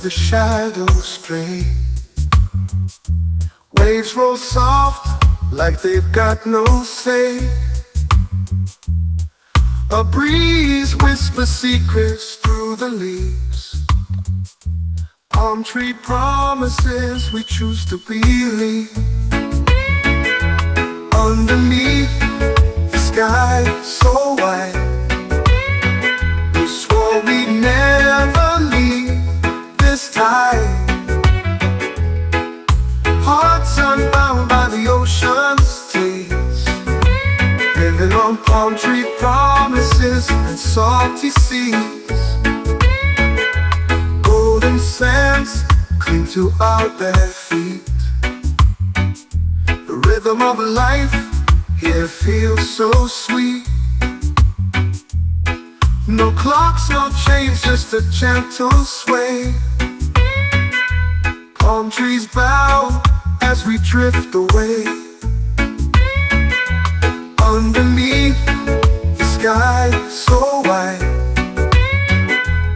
the shadows stray. Waves roll soft like they've got no say. A breeze whispers secrets through the leaves. Palm tree promises we choose to believe. Underneath the sky so wide, we swore we'd never leave this tide. Hearts unbound by the ocean's taste, living on palm tree promises and salty seas. Golden sands cling to our bare feet. The rhythm of life here feels so sweet. No clocks, no chains, just a gentle sway. Palm trees bow as we drift away. Underneath the sky so wide,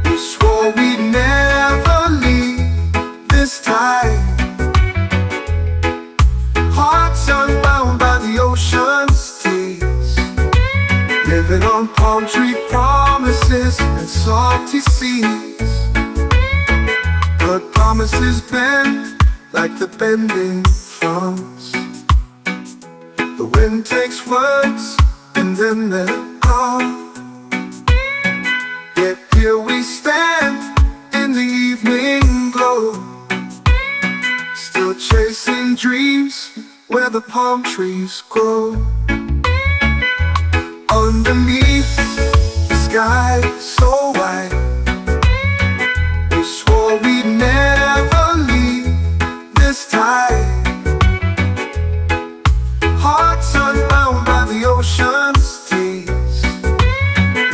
we swore we'd never leave this tide. Hearts unbound by the ocean's tears, living on palm tree promises and salty seas. But promises bend like the bending fronds. The wind takes words and then they're gone. Yet here we stand in the evening glow, still chasing dreams where the palm trees grow. Underneath the sky so wide, we swore we'd never leave this tide. Hearts unbound by the ocean's tears,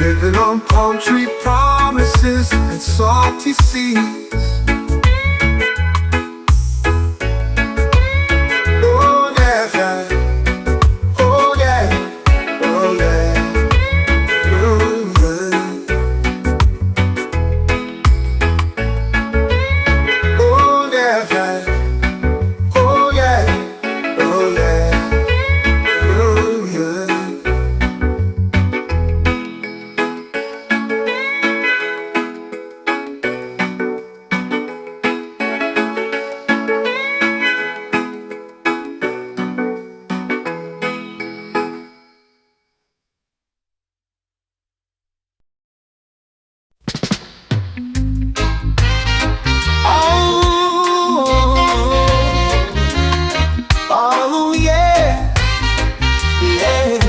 living on palm tree promises and salty seas. Oh yeah, yeah. Oh yeah, oh yeah. Oh yeah. Oh yeah, yeah. Oh yeah, oh yeah. Oh yeah. Oh yeah, yeah.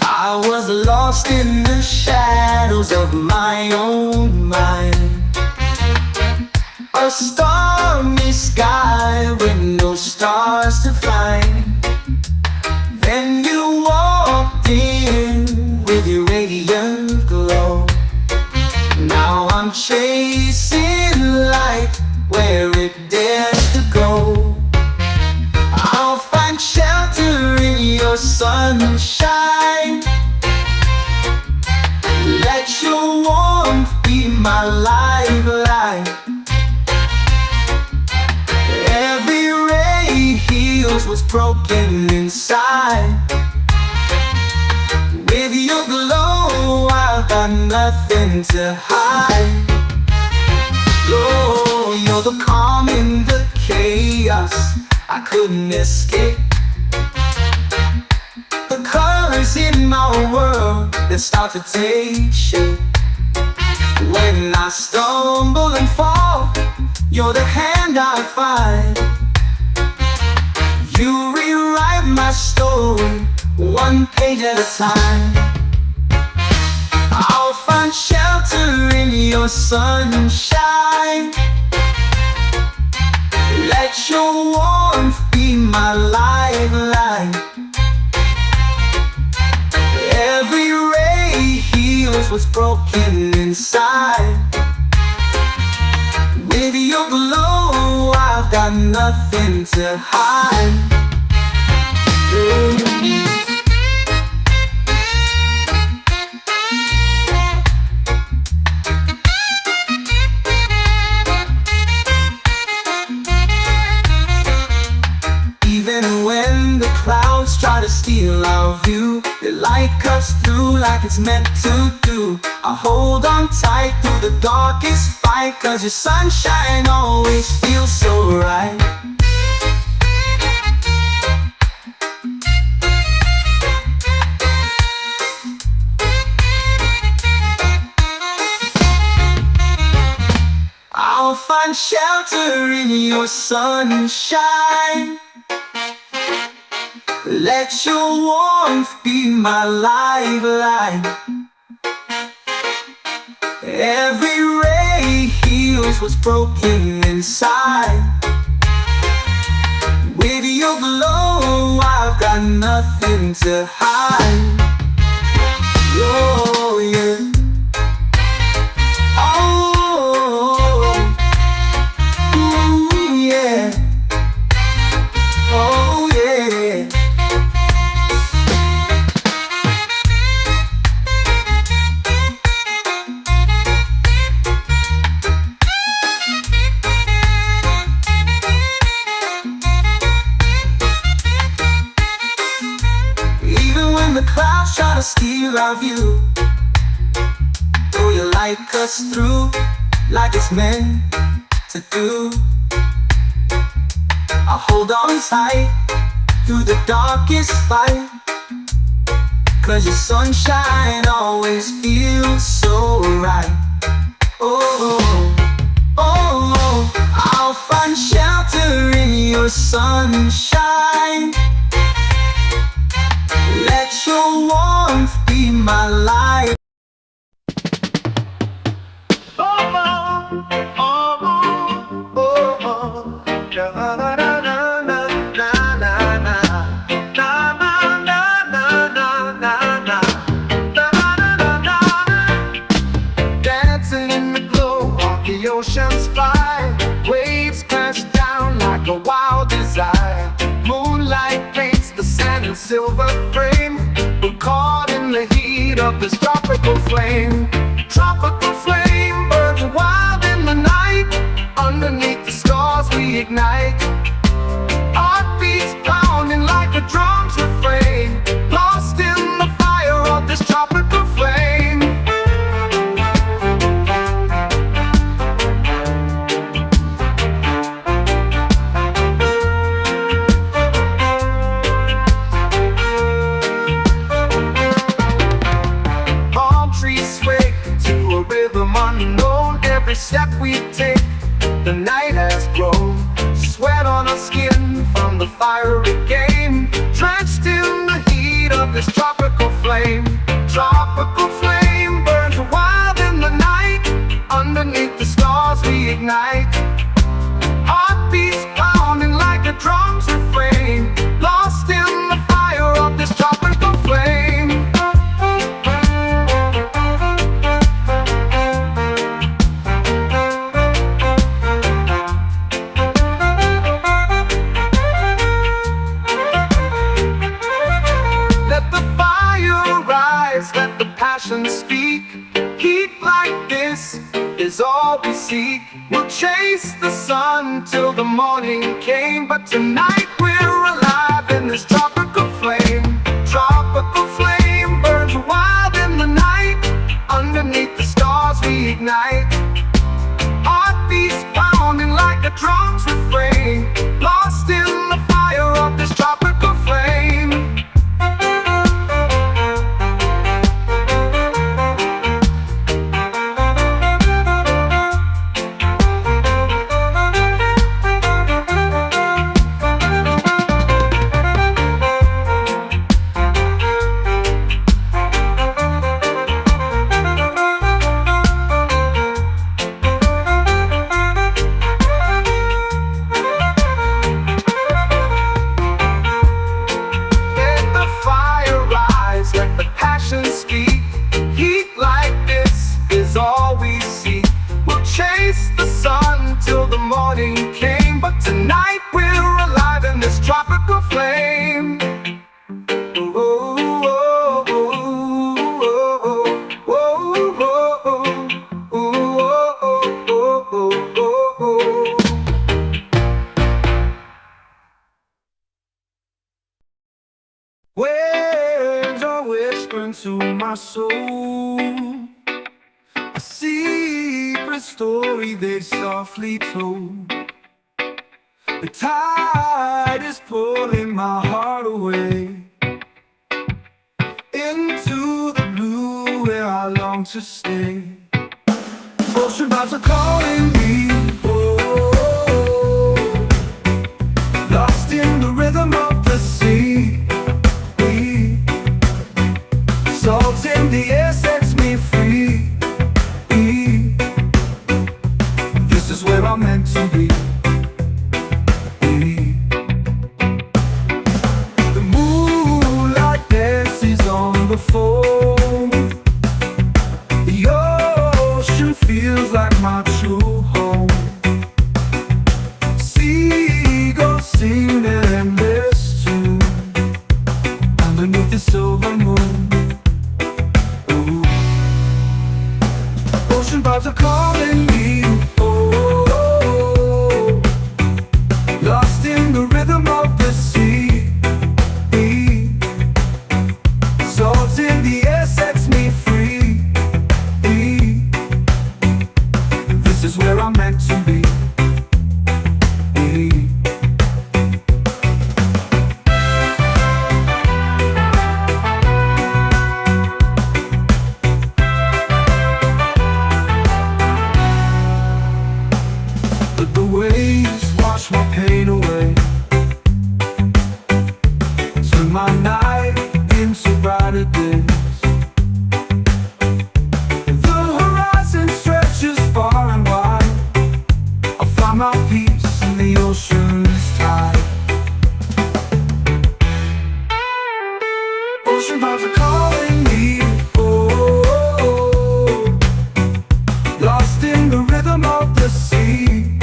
I was lost in the shadows of my own mind. A stormy sky with no stars to find. Then you walked in with your radiant glow. Now I'm chasing light where it dares to go. I'll find shelter in your sunshine. Let your warmth be my lifeline. Every ray heals what's broken inside. With your glow, I've got nothing to hide. Oh, you're the calm in the chaos I couldn't escape. The colors in my world that start to take shape. When I stumble and fall, you're the hand I find. You rewrite my story, one page at a time. I'll find shelter in your sunshine. Let your warmth be my lifeline. Every ray heals what's broken inside. With your glow, I've got nothing to hide. our view. The light cuts through like it's meant to do. I hold on tight through the darkest fight, 'cause your sunshine always feels so right. I'll find shelter in your sunshine. Let your warmth be my lifeline. Every ray heals what's broken inside. With your glow, I've got nothing to hide. Oh, yeah. Oh, ooh, yeah. Oh, yeah. The clouds try to steal our view, though your light cuts through like it's meant to do. I hold on tight through the darkest fight, 'cause your sunshine always feels so right. Oh, oh, oh, I'll find shelter in your sunshine. Let your warmth be my life. Oh, oh, oh, oh, oh. Na, na, na, na, na, na, na, na. Na, na, na, na, na, na, na. Na, na, na, na, na. Dancing in the glow of the ocean's fire. Waves crash down like a wild desire. Moonlight paints the sand in silver frame. We're caught in the heat of this tropical flame. Tropical flame burns wild in the night. Underneath the stars we ignite. Heartbeats pounding like a drum's refrain. Lost in the fire of this tropical flame. Unknown, every step we take, the night has grown. Sweat on our skin from the fiery game. Drenched in the heat of this tropical flame. Tropical flame burns wild in the night. Underneath the stars we ignite. Heartbeats pounding like a drum's refrain. Lost in the fire of this tropical flame. Let the passion speak. Heat like this is all we seek. We'll chase the sun till the morning came, but tonight we're alive in this tropical flame. Tropical flame burns wild in the night. Underneath the stars we ignite. Heartbeats pounding like a drum's refrain. Lost in the fire of this tropical flame. my soul. A secret story they softly told. The tide is pulling my heart away into the blue where I long to stay. Ocean vibes are calling me, oh, lost in the rhythm of the sea. Salt in the air sets me free. This is where I'm meant to be. The moonlight dances on the foam. The ocean feels like my true home. Seagulls sing an endless tune underneath the silver moon. Ooh. Ocean vibes are calling me, oh, lost in the rhythm of the sea. Salt in the air sets me free. This is where I'm meant to be. Let the waves wash my pain away, turn my night into brighter days. The horizon stretches far and wide. I'll find my peace in the ocean's tide. Ocean vibes are calling me, oh, lost in the rhythm of the sea.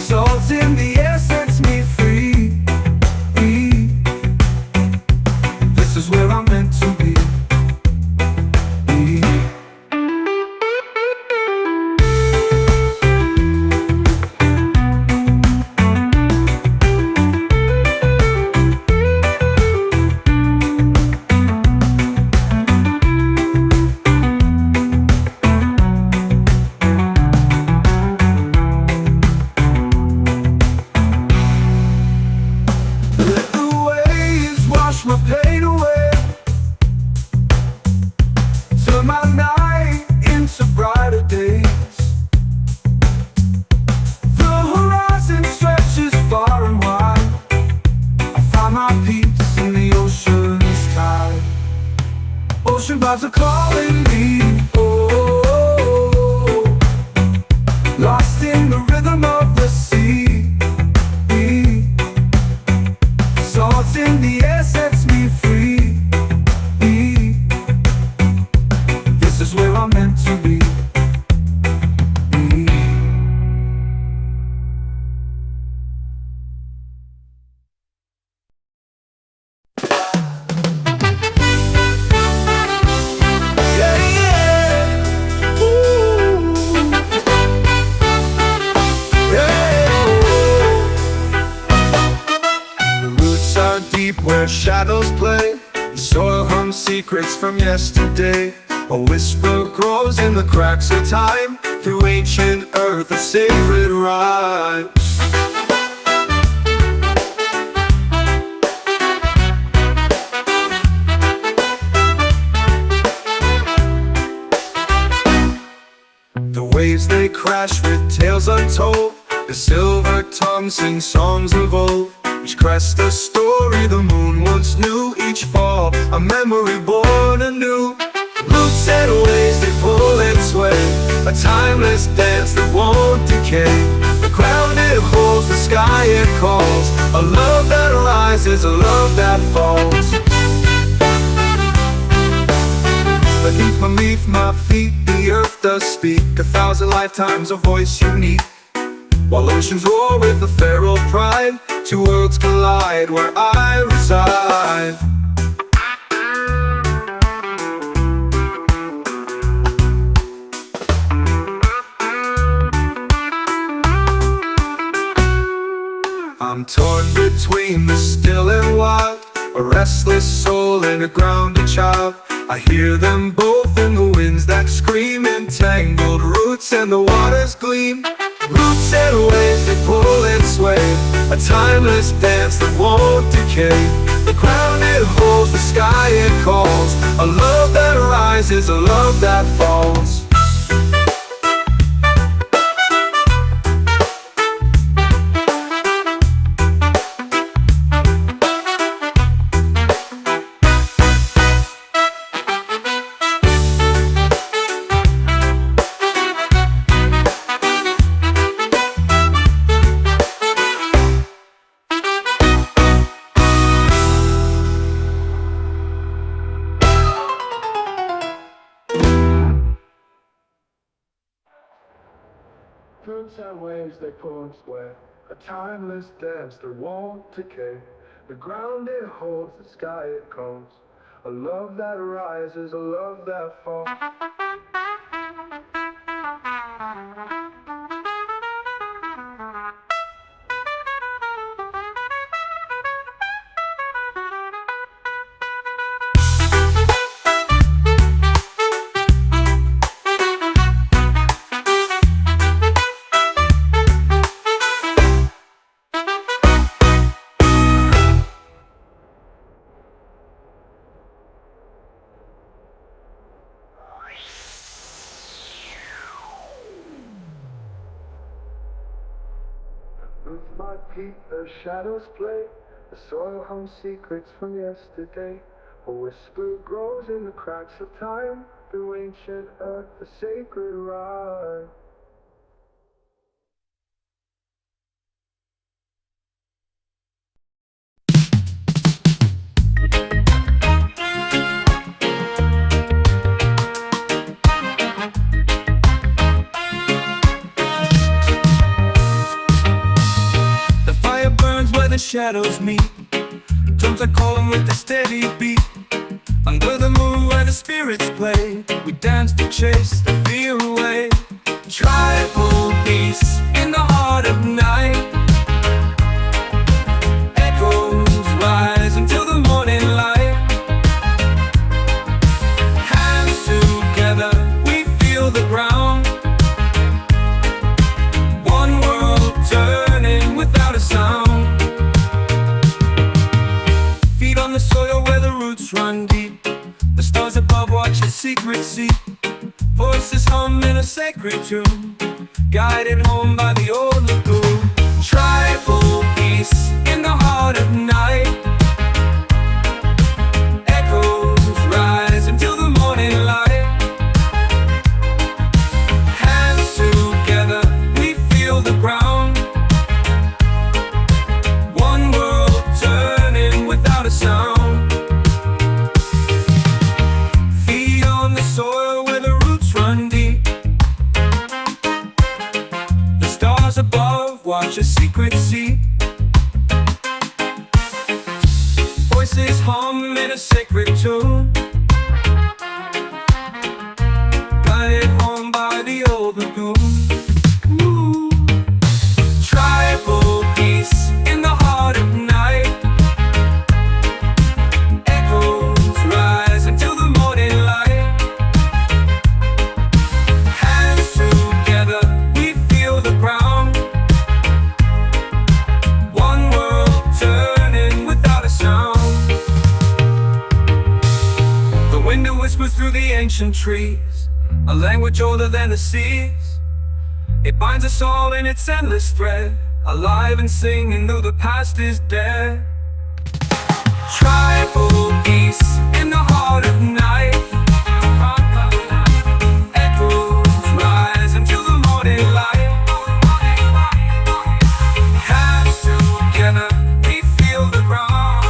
Salt in the air sets me free. This is where I'm meant to be. Let the waves wash my pain away, turn my night into brighter days. The horizon stretches far and wide. I find my peace in the ocean's tide. Ocean vibes are calling me, oh, lost in the rhythm of the sea. Salt in the air sets me free. This is where I'm meant to be. Yeah, yeah. Ooh. Yeah. The roots are deep where shadows play. The soil hums secrets from yesterday. A whisper grows in the cracks of time. Through ancient earth, a sacred rhyme. The waves they crash with tales untold. The silver tongue sings songs of old. Each crest a story the moon once knew. Each fall a memory born anew. Roots and waves they pull and sway, a timeless dance that won't decay. The ground it holds, the sky it calls, a love that rises, a love that falls. Beneath my feet, the earth does speak, 1,000 lifetimes, a voice unique. While oceans roar with a feral pride, two worlds collide where I reside. I'm torn between the still and wild, a restless soul and a grounded child. I hear them both in the winds that scream, entangled roots and the water's gleam. Roots and waves that pull and sway, a timeless dance that won't decay. The ground it holds, the sky it calls, a love that rises, a love that falls. Roots and waves they pull and sway, a timeless dance that won't decay. The ground it holds, the sky it calls, a love that rises, a love that falls. With my feet the shadows play, the soil hums secrets from yesterday. A whisper grows in the cracks of time, through ancient earth the sacred rhyme. Shadows meet, drums are calling with a steady beat. Under the moon where the spirits play, we dance to chase the fear away. Tribal peace in the heart of night. Echoes rise until the morning light. Hands together, we feel the ground. One world turning without a sound. On the soil where the roots run deep, the stars above watch a secret seep. Voices hum in a sacred tune, guided home by the old lagoon. Tribal peace in the heart of night. Echoes rise until the morning light. Hands together, we feel the ground. One world turning without a sound. Feet on the soil where the roots run deep. The stars above watch a secret seep. Voices hum in a sacred tune, guided home by the old lagoon. Ooh. Tribal peace in the heart of night. Echoes rise until the morning light. Hands together, we feel the ground. One world turning without a sound. The wind whispers through the ancient trees, a language older than the seas. It binds us all in its endless thread, alive and singing though the past is dead. Tribal peace in the heart of night. Echoes rise until the morning light. Hands together, we feel the ground.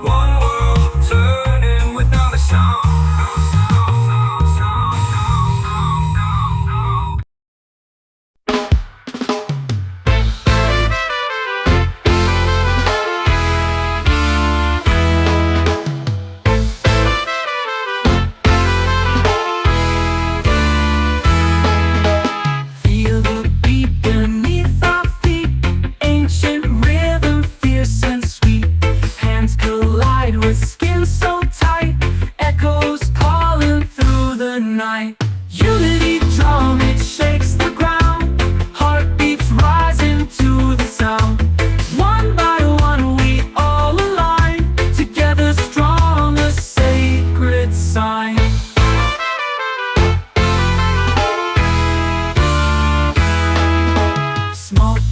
One world turning without a sound.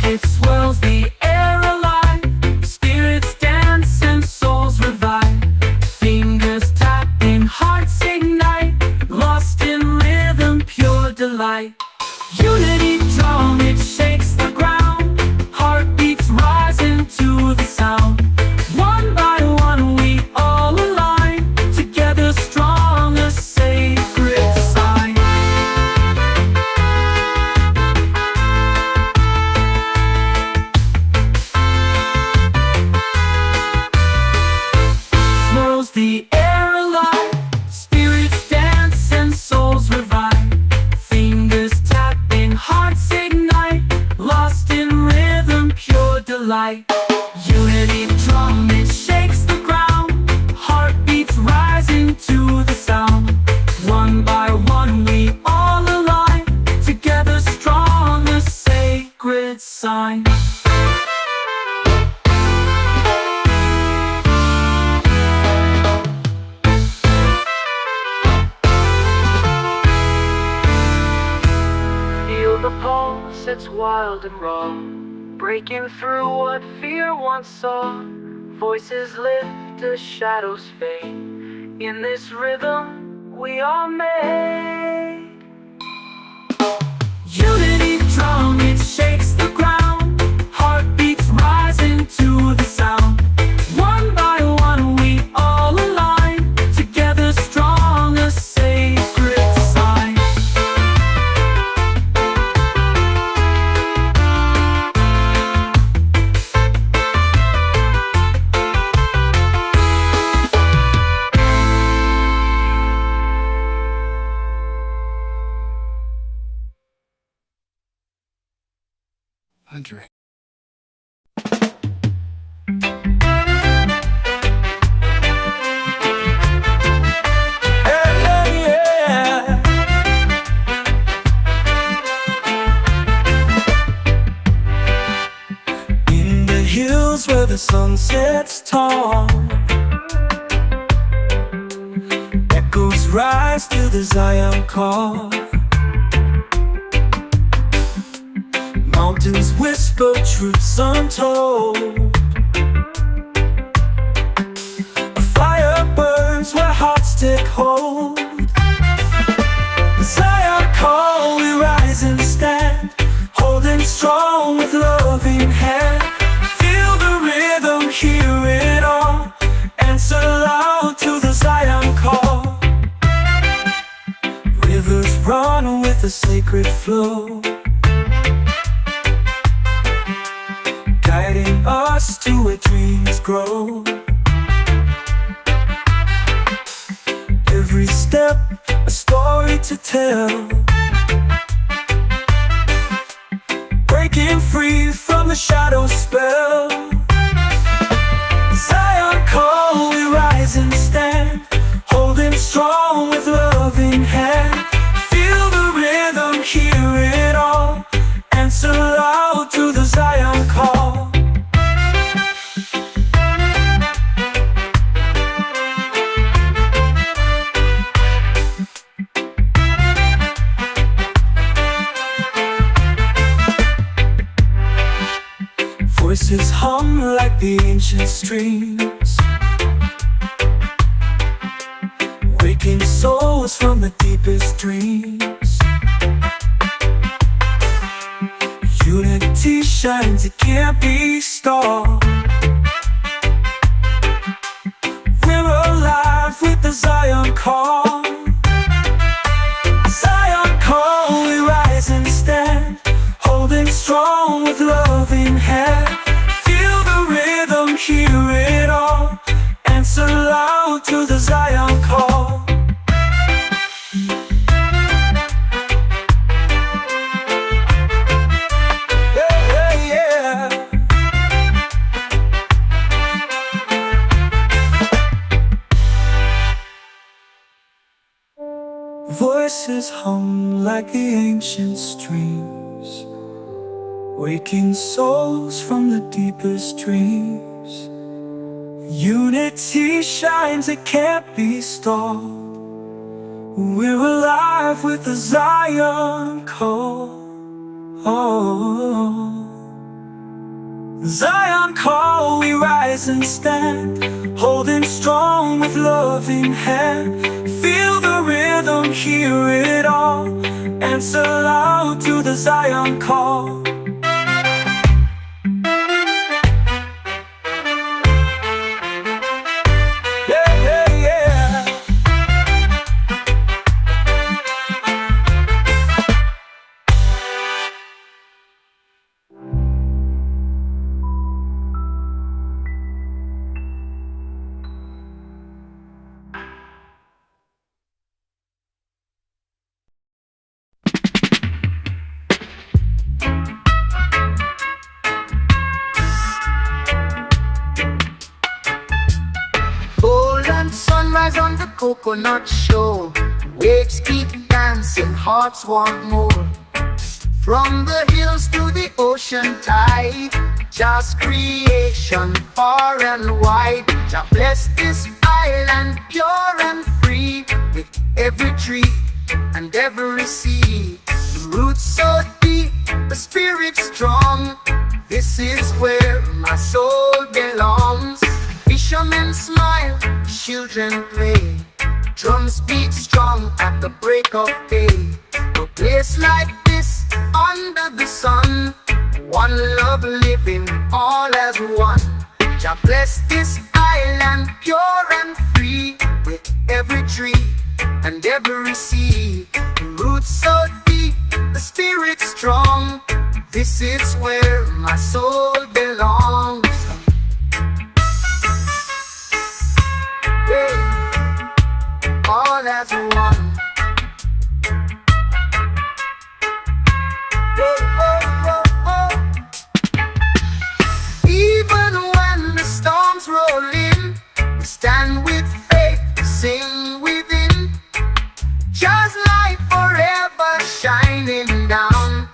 It swirls the air alive, spirits dance and souls revive. Fingers tapping, hearts ignite, lost in rhythm, pure delight. Unity drum, it shakes the ground, heartbeats rising to the sound. One by one we all align, together strong, a sacred sign. Swirls the air alive, spirits dance and souls revive. Fingers tapping, hearts ignite, lost in rhythm, pure delight. Unity drum, it shakes the ground, heartbeats rising to the sound. One by one we all align, together strong, a sacred sign. Feel the pulse, it's wild and raw, breaking through what fear once saw. Voices lift as shadows fade. In this rhythm we are made. Unity drum, it shakes the ground, heartbeats rising to the sound. One by one we all align, together strong, a sacred sign. Irie. In the hills where the sun sets tall, echoes rise to the Zion call. Mountains whisper truths untold. A fire burns where hearts take hold. Zion call, we rise and stand, holding strong with loving hand. Feel the rhythm, hear it all, answer loud to the Zion call. Rivers run with a sacred flow, guiding us to where dreams grow. Every step, a story to tell, breaking free from the shadow spell. Zion call, we rise and stand, holding strong with loving hand. Feel the rhythm, hear it all, answer loud to the Zion call. Voices hum like the ancient streams, waking souls from the deepest dreams. Unity shines, it can't be stopped. We're alive with the Zion call. Zion call, we rise and stand, holding strong with loving hand. Feel the rhythm, hear it all, answer loud to the Zion call. Voices hum like the ancient streams, waking souls from the deepest dreams. Unity shines, it can't be stopped. We're alive with the Zion call. Oh. Zion call, we rise and stand, holding strong with loving hand. Feel the rhythm, hear it all, answer loud to the Zion call. Golden sunrise on the coconut shore. Waves keep dancing, hearts want more. From the hills to the ocean tide, just creation far and wide. Jah bless this island pure and free, with every tree and every sea. The roots so deep, the spirit strong. This is where my soul belongs. Fishermen smile, children play, drums beat strong at the break of day. A place like this, under the sun, one love living all as one. Jah bless this island pure and free, with every tree and every sea. The roots so deep, the spirit strong. This is where my soul belongs. All as one. Oh, oh, oh, oh. Even when the storms roll in, we stand with faith, sing within. Just light forever shining down,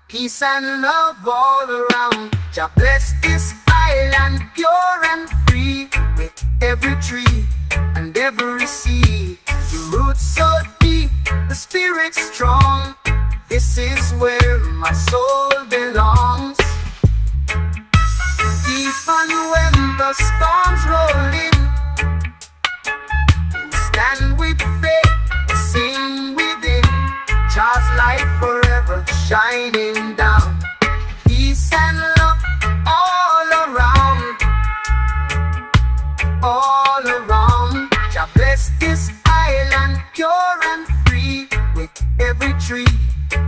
peace and love all around. Jah bless this island pure and free, with every tree and every sea. The roots so deep, the spirit strong. This is where my soul belongs. Even when the storms roll in, we stand with faith, sing within. Just light forever shining down, peace and love all around, all around. Jah bless this island pure and free, with every tree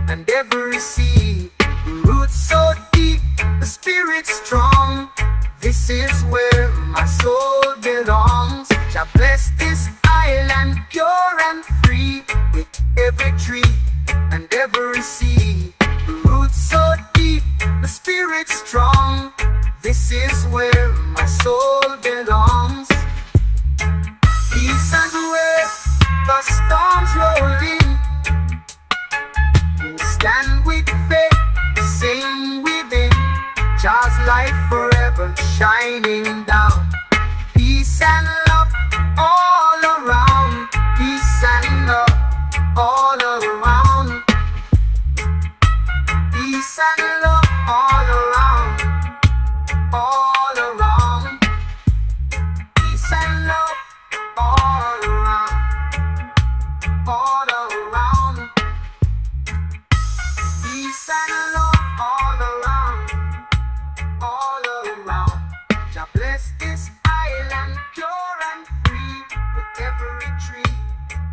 and every sea. The roots so deep, the spirit strong. This is where my soul belongs. Jah bless this island pure and free, with every tree and every sea. The roots so deep, the spirit strong. This is where my soul belongs. Peace and where the storms roll in, we stand with faith, sing within. Just light forever shining down, peace and love all around, peace and love all around, peace and love all around, all around, peace and love all around, all around, peace and love all around, all around. Jah bless this island pure and free, with every tree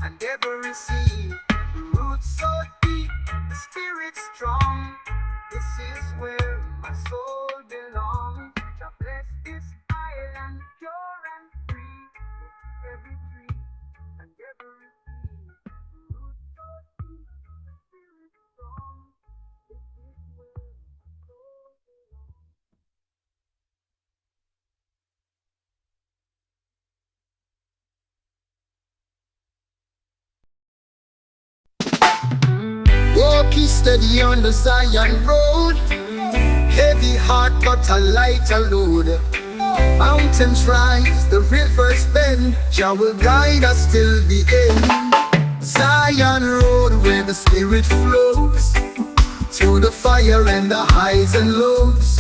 and every sea. The roots so deep, the spirit strong. This is where my soul belongs. Jah bless this island pure and free, with every tree and every sea. The roots so deep, the spirit strong. This is where my soul belongs. Walking steady on the Zion road, heavy heart but a lighter load. Mountains rise, the rivers bend, Jah will guide us till the end. Zion road where the spirit flows, through the fire and the highs and lows.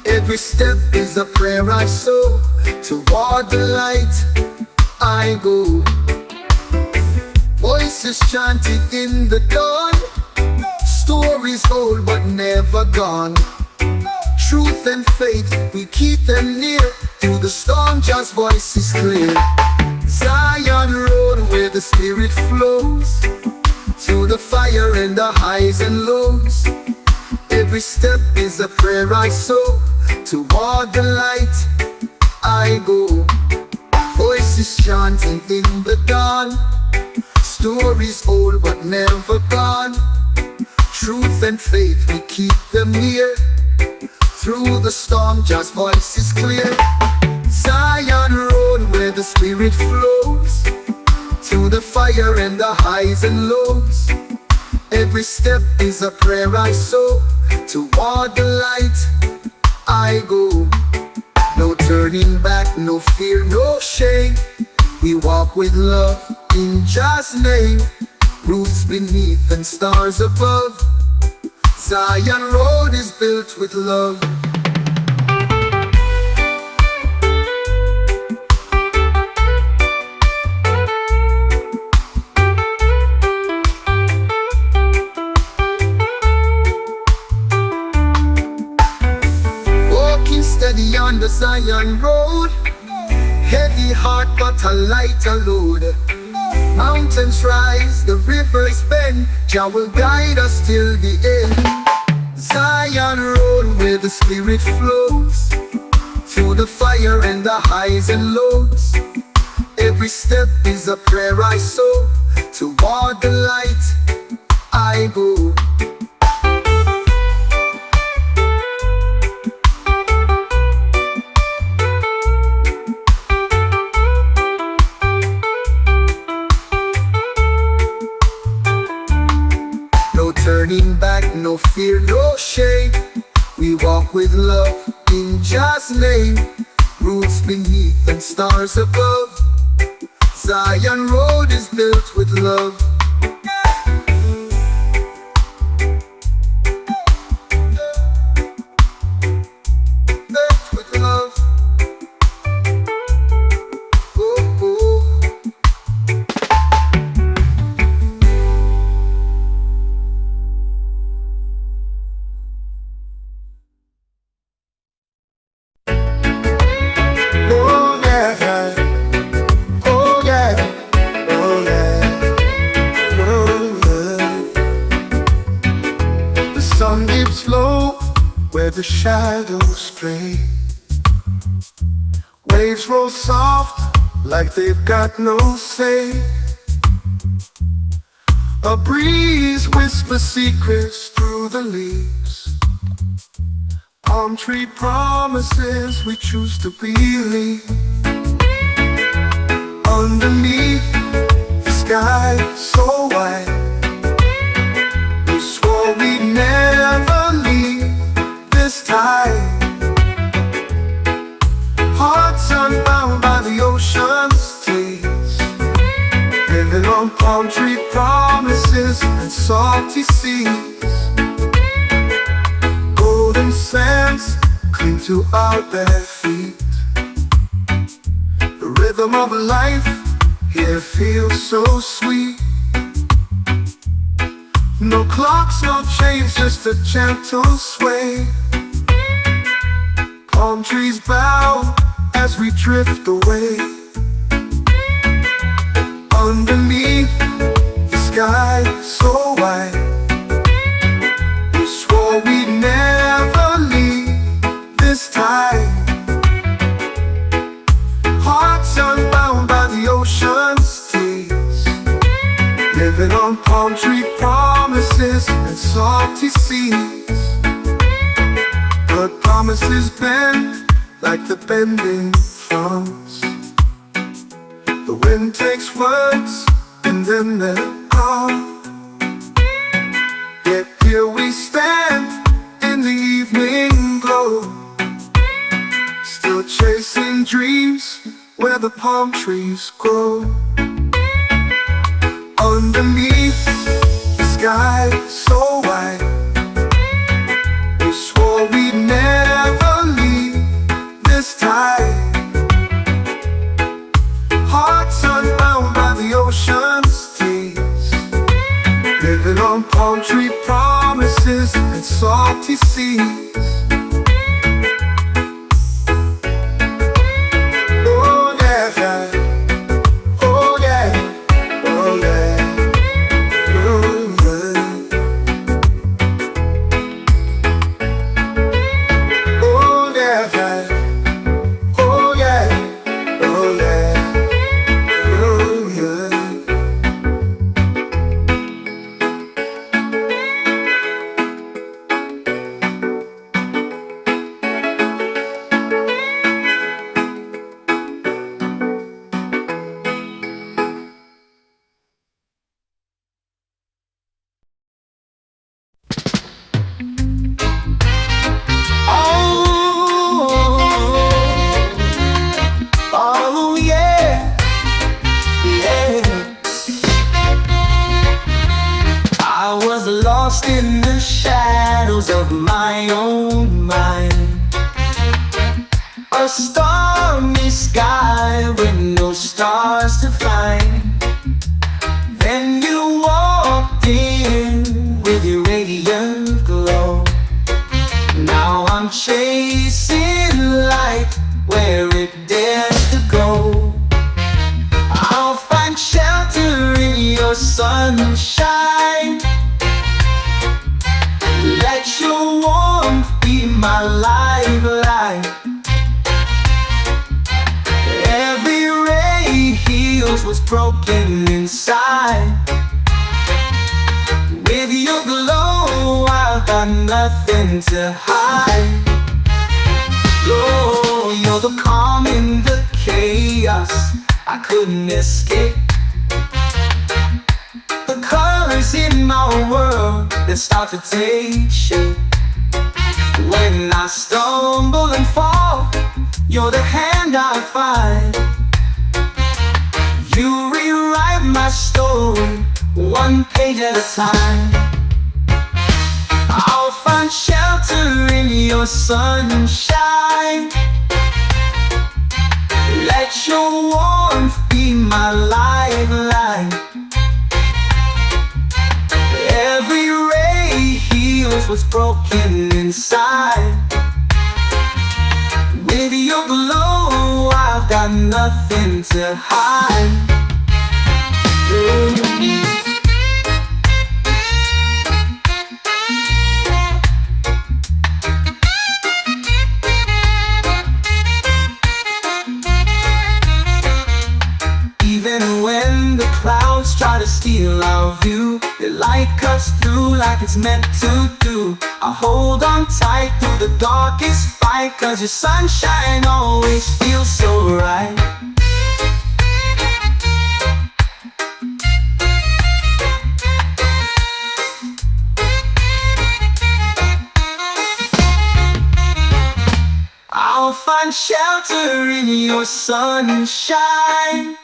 Every step is a prayer I sow. Toward the light I go. Voices chanting in the dawn. Stories old but never gone. Truth and faith, we keep them near. Through the storm, just voice is clear. Zion Road where the spirit flows. Through the fire and the highs and lows. Every step is a prayer I sow. Toward the light I go. Voices chanting in the dawn. Stories old but never gone. Truth and faith, we keep them near. Through the storm, just voice is clear. Zion Road where the spirit flows. Through the fire and the highs and lows. Every step is a prayer I sow. Toward the light I go. No turning back, no fear, no shame. We walk with love in Jah's name. Roots beneath and stars above. Zion Road is built with love. Walking steady on the Zion Road. Heavy heart but a lighter load. Mountains rise, the rivers bend. Jah will guide us till the end. Zion Road where the spirit flows. Through the fire and the highs and lows. Every step is a prayer I sow. Toward the light I go. Turning back, no fear, no shame. We walk with love in Jah's name. Roots beneath and stars above. Zion Road is built with love. Built with love. Oh, oh. Where the shadows stray. Waves roll soft like they've got no say. A breeze whispers secrets through the leaves. Palm tree promises we choose to believe. Underneath the sky so wide, we swore we'd never leave this time. Hearts unbound by the ocean's taste, living on palm tree promises and salty seas. Golden sands cling to our bare feet. The rhythm of life here feels so sweet. No clocks, no chains, just a gentle sway. Palm trees bow as we drift away. Underneath the sky so wide, we swore we'd never leave this time. Hearts unbound by the ocean's tears, living on palm tree promises and salty seas. But promises bend like the bending fronds. The wind takes words and then they're gone. Yet here we stand in the evening glow, still chasing dreams where the palm trees grow. Underneath the sky so wide, we swore we'd never leave breezes and salty seas. Oh yeah, yeah. Oh yeah, oh yeah. Ooh, yeah. Oh yeah, yeah. Oh yeah, oh yeah. Ooh, yeah. Oh yeah, yeah. I was lost in the shadows of my own mind. A stormy sky with no stars to find. Then you walked in with your radiant glow. Now I'm chasing light where it dares to go. I'll find shelter in your sunshine. Let your warmth be my lifeline. Every ray heals what's broken inside. With your glow, I've got nothing to hide. Oh, you're the calm in the chaos I couldn't escape. The colors in my world that start to take shape. When I stumble and fall, you're the hand I find. You rewrite my story, one page at a time. I'll find shelter in your sunshine. Let your warmth be my lifeline. Every ray heals what's broken inside. With your glow, I've got nothing to hide. Even when the clouds try to steal our view, the light cuts through like it's meant to do. I hold on tight through the darkest fight, 'cause your sunshine always feels so right. I'll find shelter in your sunshine.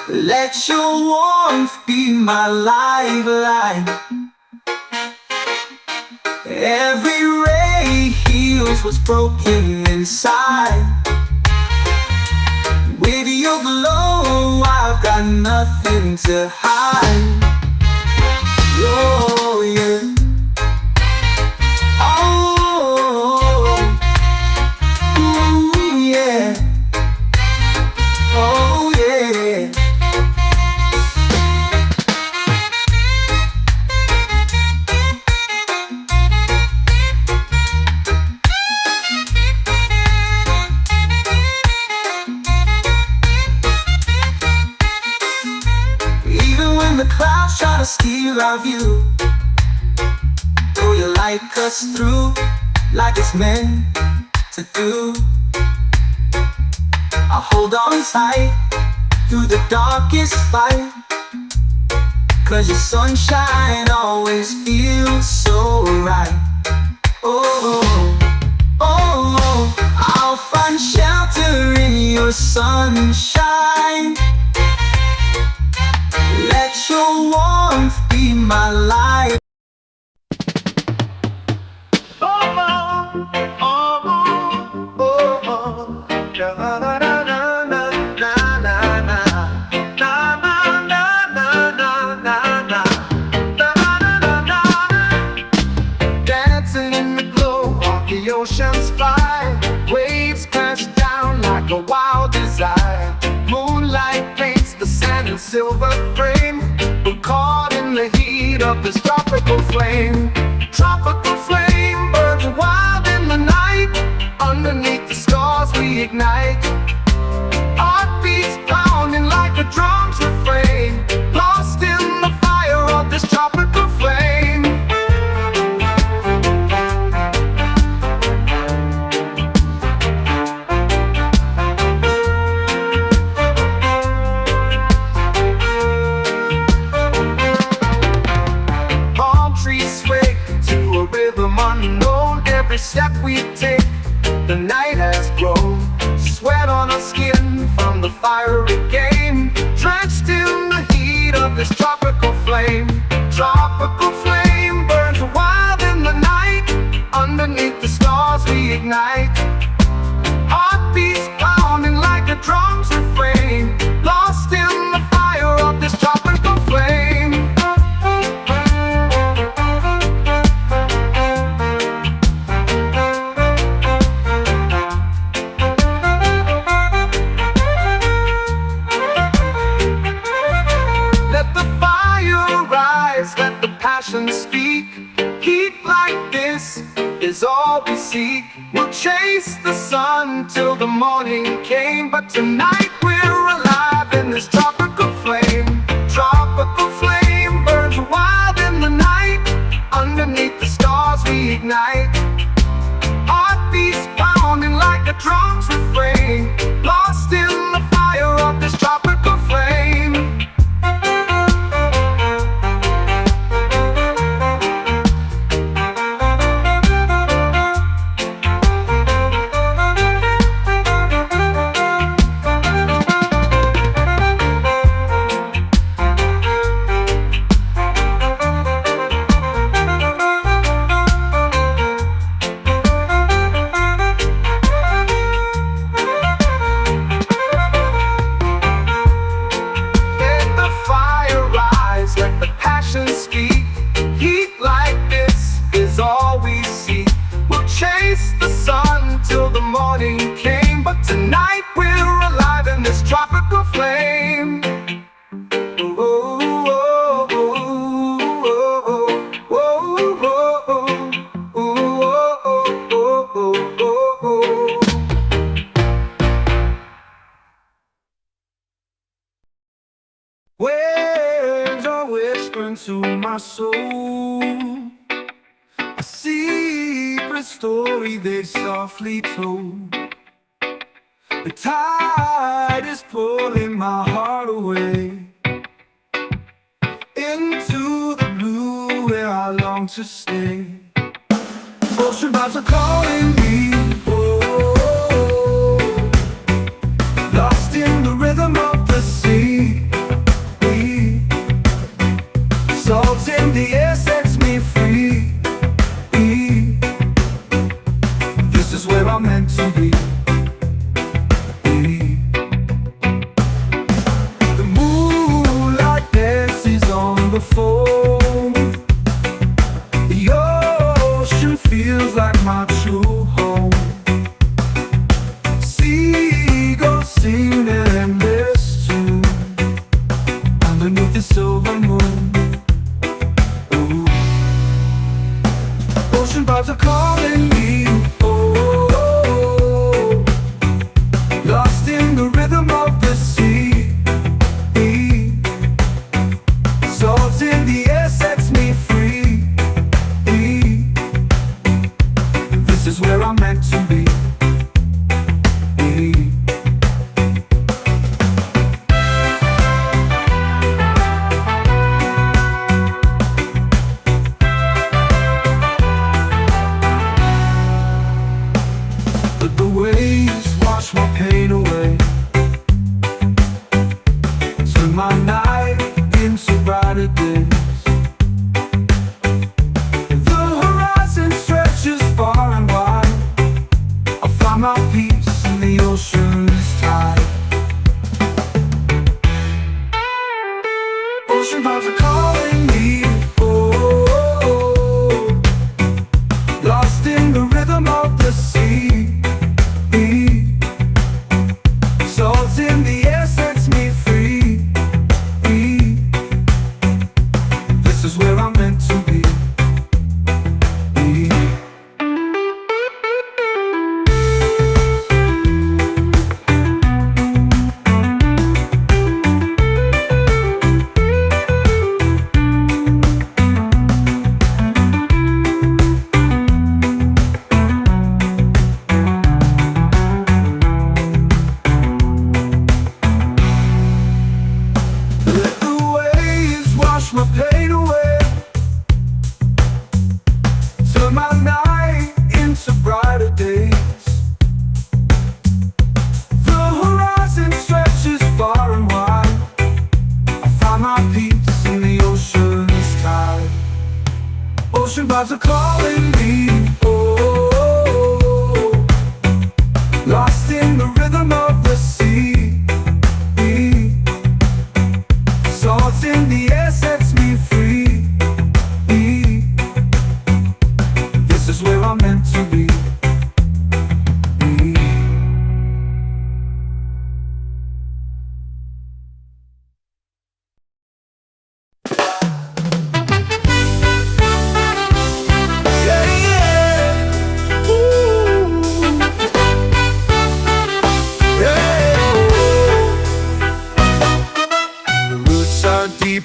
Let your warmth be my lifeline. Every ray heals what's broken inside. With your glow, I've got nothing to hide. Oh yeah. Oh, ooh, yeah. Oh yeah. Even when the clouds try to steal our view, though your light cuts through like it's meant to do, I hold on tight through the darkest fight, 'cause your sunshine always feels so right. Oh, oh, oh, I'll find shelter in your sunshine. Let your warmth be my life. Oh, oh, oh, oh, oh, na na na na na na na na na na na na na na na na. of this tropical flame. Tropical flame burns wild in the night. Underneath the stars we ignite. Heartbeats pounding like a drum's refrain. Lost in the fire of this tropical flame. Palm trees sway to a rhythm unknown. Every step we take, the night has grown. Sweat on our skin from the fiery game. Drenched in the heat of this tropical flame. Tropical flame burns wild in the night. Underneath the stars we ignite. Heartbeats pounding like a drum's refrain. Lost in the fire of this tropical flame. Let the passion speak. Heat like this is all we seek. We'll chase the sun till the morning came, but tonight we're alive in this tropical flame. Tropical flame burns wild in the night. Underneath the stars we ignite. Heartbeats pounding like a drum's refrain. Lost in the fire of this tropical flame. Speak. Heat like this is all we see. We'll chase the sun till the morning came, but tonight we're alive in this tropical flame. Oh, oh, oh, oh, oh, oh, oh. Words are whispering to my soul, a secret story they softly told. The tide is pulling my heart away into the blue where I long to stay. Ocean vibes are calling me, oh, lost in the rhythm of the sea. Salt in the air sets me free. This is where I'm meant to be. The moonlight dances on the foam. The ocean feels like my true home. Seagulls sing an endless tune underneath the silver moon. Ocean vibes are calling me, oh, oh, oh, lost in the rhythm of the sea. Salt in the air sets me free. This is where I'm meant to be. ocean vibes are calling me. Oh, lost in the rhythm of the sea. Salt in the air sets me free. This is where I'm meant to be.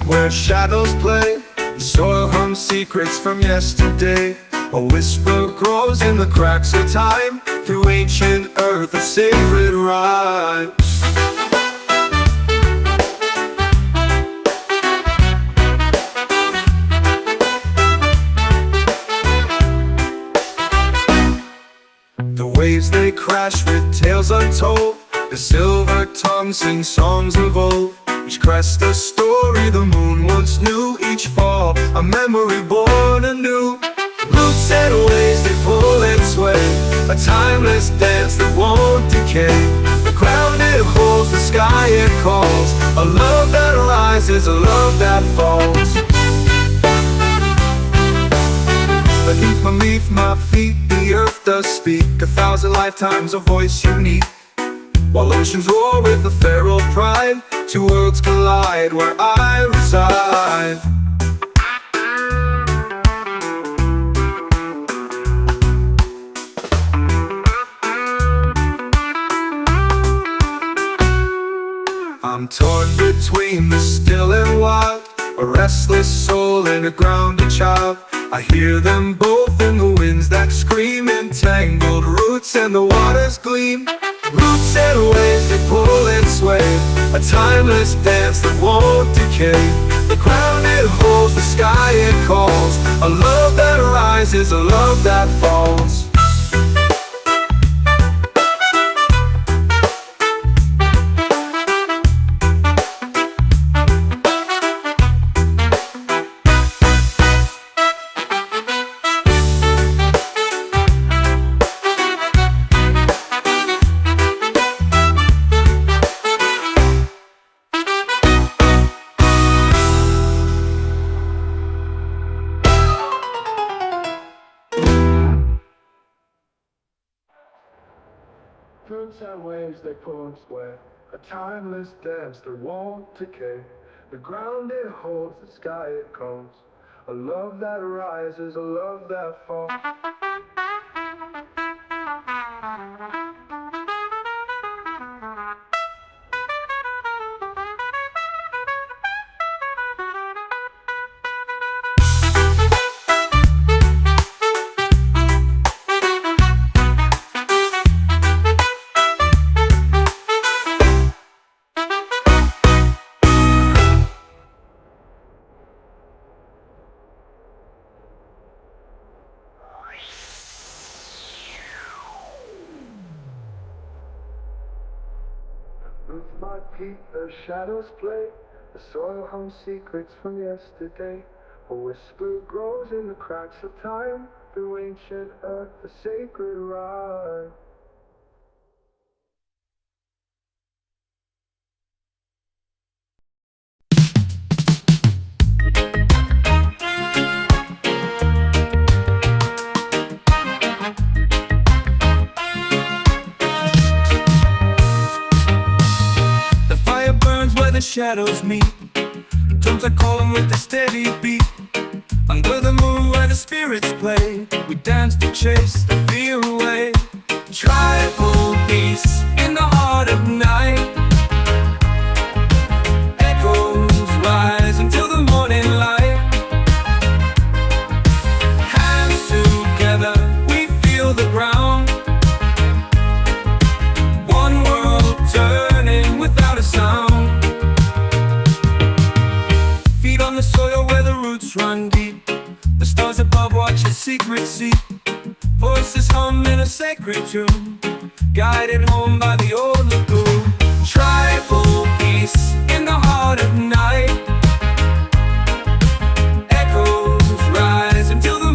Where shadows play, the soil hums secrets from yesterday. A whisper grows in the cracks of time, through ancient earth a sacred rhyme. The waves they crash with tales untold, the silver tongue sings songs of old. Each crest a story the moon once knew, each fall a memory born anew. Roots and waves they pull and sway, a timeless dance that won't decay. The ground it holds, the sky it calls, a love that rises, a love that falls. Beneath my feet the earth does speak, 1,000 lifetimes a voice unique. While oceans roar with a feral pride, two worlds collide where I reside. I'm torn between the still and wild, a restless soul and a grounded child. I hear them both in the winds that scream, entangled roots and the waters gleam. Roots and waves that pull and sway, a timeless dance that won't decay. The ground it holds, the sky it calls, a love that rises, a love that falls. Roots and waves they pull and sway, a timeless dance that won't decay. The ground it holds, the sky it calls, a love that rises, a love that falls. With my feet the shadows play, the soil hums secrets from yesterday. A whisper grows in the cracks of time, through ancient earth the sacred rhyme. The shadows meet, drums are calling with a steady beat. Under the moon where the spirits play, we dance to chase the fear away. Tribal peace in the heart of night, echoes rise until the morning light. Hands together we feel the ground, one world turning without a sound. On the soil where the roots run deep, the stars above watch a secret seat. Voices hum in a sacred tune, guided home by the old lagoon. Tribal peace in the heart of night, echoes rise until the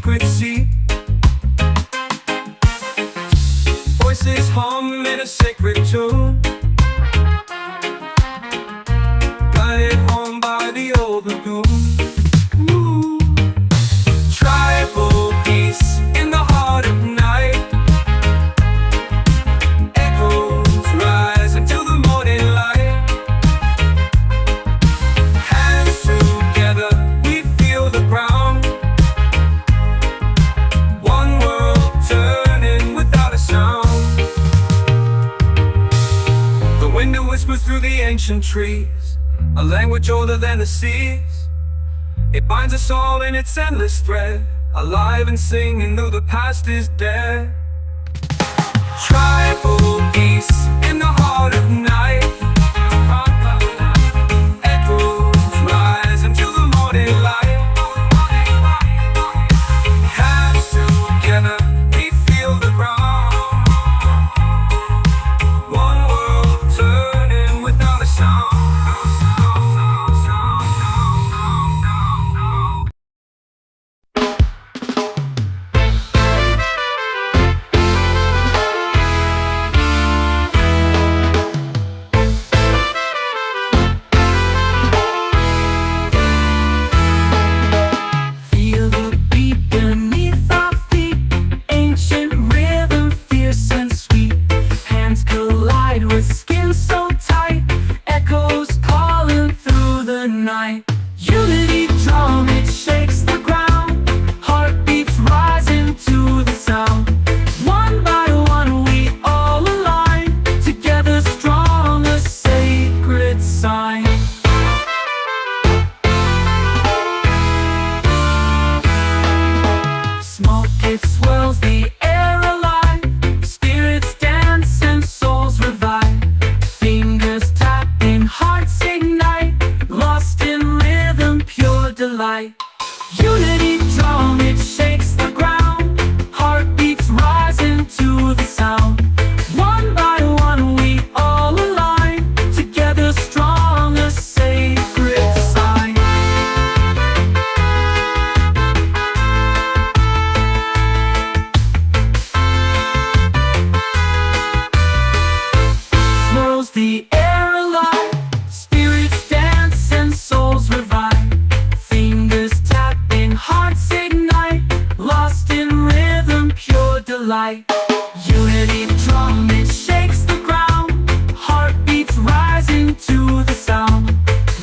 sacred seat. Voices hum in a sacred tune, guided home by the old lagoon. Ooh. Tribal peace in the heart of night. Echoes rise until the morning light. Hands together, we feel the ground. One world turning without a sound. The wind whispers through the ancient trees, a language older than the seas. It binds us all in its endless thread, alive and singing though the past is dead. Tribal peace in the heart of night. Echoes rise until the morning light. Hands together, we feel the ground. One world turning without a sound. Feel the beat beneath our feet, ancient rhythm, fierce and sweet. Hands collide with skin so tight, echoes calling through the night. Unity drum, it shakes the ground, heartbeats rising to the sound. One by one we all align, together strong, a sacred sign. Smoke, it swirls the air alive, spirits dance and souls revive. Fingers tapping, hearts ignite, lost in rhythm, pure delight. Unity drum, it shakes the ground, heartbeats rising to the sound. One by one we all align, together strong, a sacred sign. Swirls the air alive, spirits dance and souls revive. Fingers tapping, hearts ignite, lost in rhythm, pure delight. Unity drum, it shakes the ground, heartbeats rising to the sound.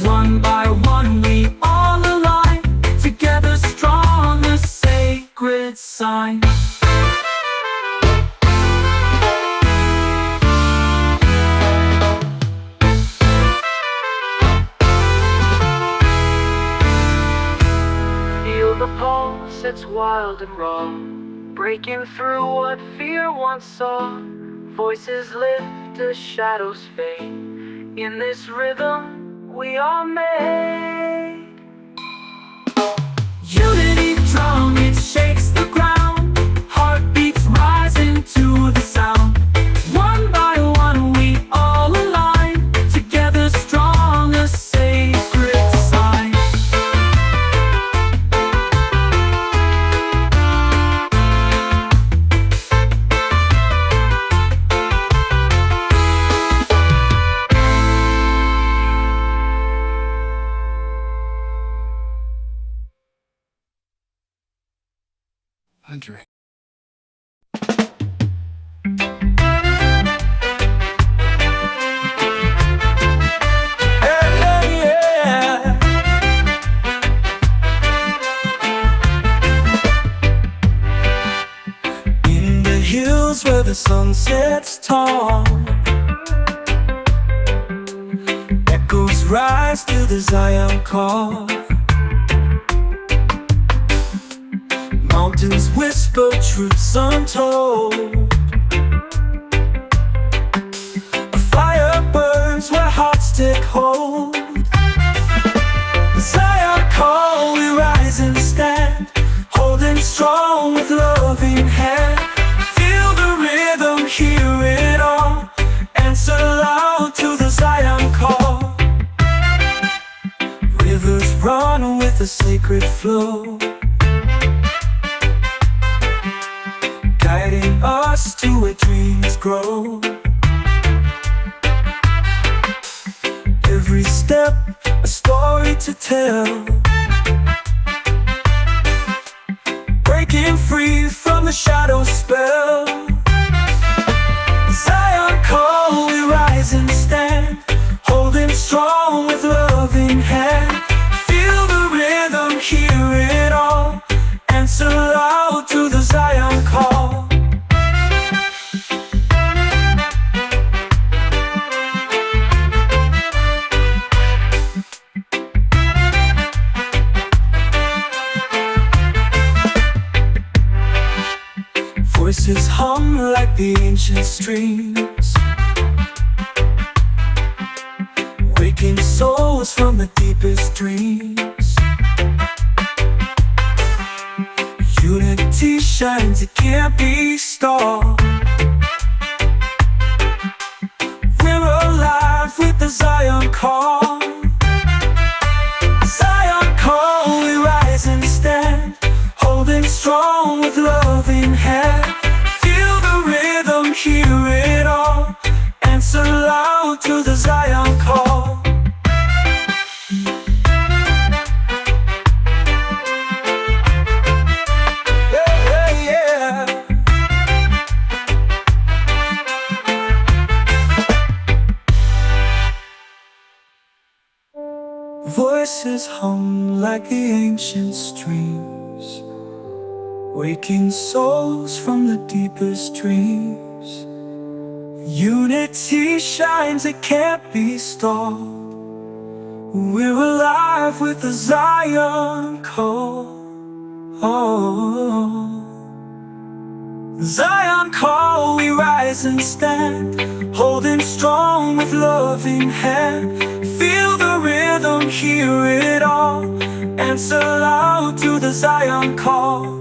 One by one we all align, together strong, a sacred sign. Feel the pulse, it's wild and raw, breaking through what fear once saw. Voices lift as shadows fade, in this rhythm we are made. Unity drum, it shakes the ground, heartbeats rising to the sound. One by one we all align, together strong, a sacred sign. Irie. In the hills where the sun sets tall, echoes rise to the Zion call. Mountains whisper truths untold. A fire burns where hearts take hold. Zion call, we rise and stand, holding strong with loving hand. Feel the rhythm, hear it all, answer loud to the Zion call. Rivers run with a sacred flow. us to where dreams grow. Every step, a story to tell. Breaking free from the shadow spell. Zion call, we rise and stand, holding strong with loving hand. Feel the rhythm, hear it all, answer loud to the Zion call. Voices hum like the ancient streams, waking souls from the deepest dreams. Unity shines, it can't be stopped. We're alive with the Zion call. Zion call, we rise and stand, holding strong with love in hand. Feel the rhythm, hear it all, answer loud to the Zion call. Voices hum like the ancient streams, waking souls from the deepest dreams. Unity shines, it can't be stopped. We're alive with the Zion call. Zion call, we rise and stand, holding strong with love in hand. Feel the rhythm, hear it all, answer loud to the Zion call.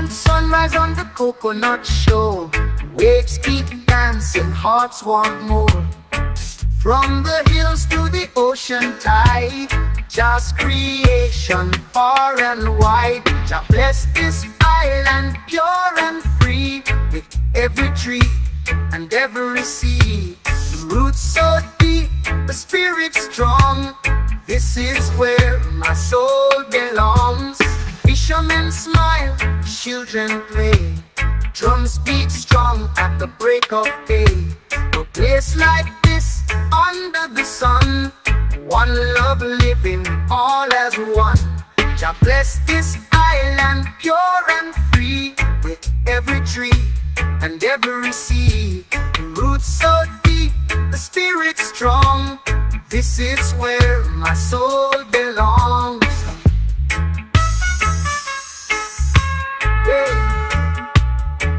Sunrise on the coconut shore, waves keep dancing, hearts want more. From the hills to the ocean tide, just creation far and wide. Jah bless this island pure and free, with every tree and every seed. The roots so deep, the spirit strong, this is where my soul belongs. Fishermen smile, children play, drums beat strong at the break of day. A place like this, under the sun, one love living all as one. Jah bless this island pure and free, with every tree and every seed. The roots so deep, the spirit strong, this is where my soul belongs.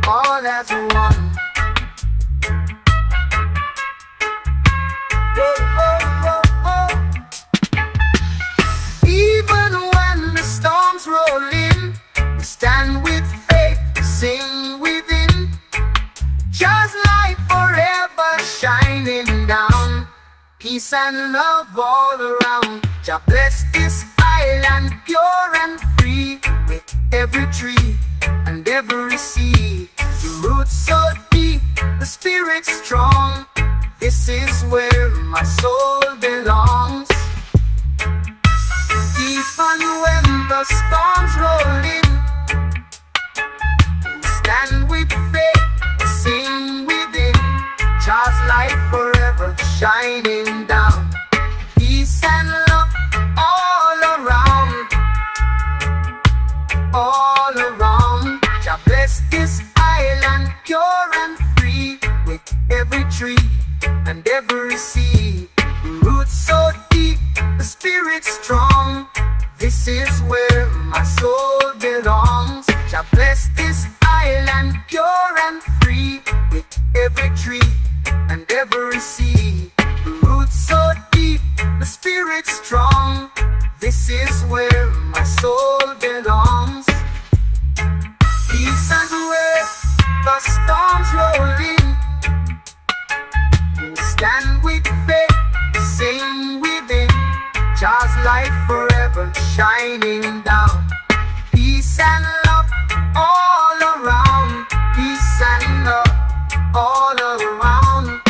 All as one. Even when the storms roll in, we stand with faith, sing within. Just light forever shining down, peace and love all around. Jah bless this island pure and free, with every tree and every seed. The roots so deep, the spirit strong, this is where my soul belongs. Even when the storms roll in, we stand with faith, sing within. Just light forever shining down, peace and love all around, all around. Jah bless this island pure and free, with every tree and every seed. The roots so deep, the spirit strong, this pure and free. With every tree and every sea, the roots so deep, the spirit strong. This is where my soul belongs. Peace and rest, the storms rolling. Stand with faith, sing within. Just light forever shining down. Peace and love all around. Peace and love all around.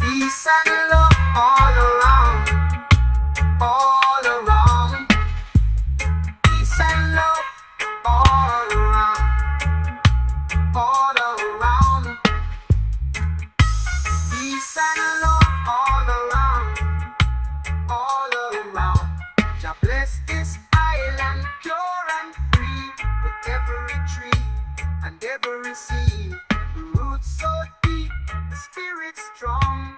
Peace and love all around. All around. Peace and love all around. All around. Peace and love all around. All around. Jah bless this island pure and free. With every tree and every sea, the roots so deep, the spirit strong.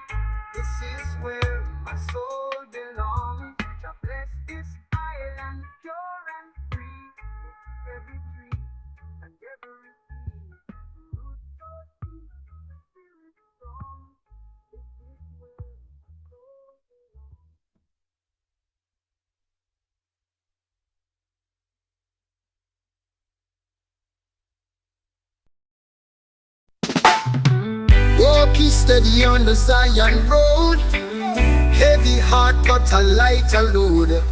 This is where my soul belongs. Jah bless this island pure and free. With every tree and every sea, the roots so deep, the spirit strong. This is where my soul belongs. Walking steady on the Zion road. Heavy heart but a lighter load.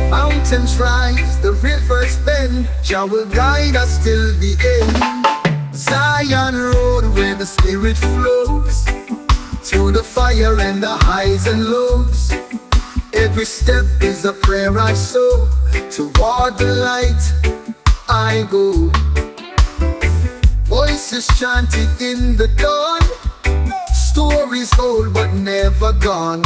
Mountains rise, the rivers bend. Jah will guide us till the end. Zion road where the spirit flows. Through the fire and the highs and lows. Every step is a prayer I sow. Toward the light I go. Voices chanted in the dawn. Stories old but never gone.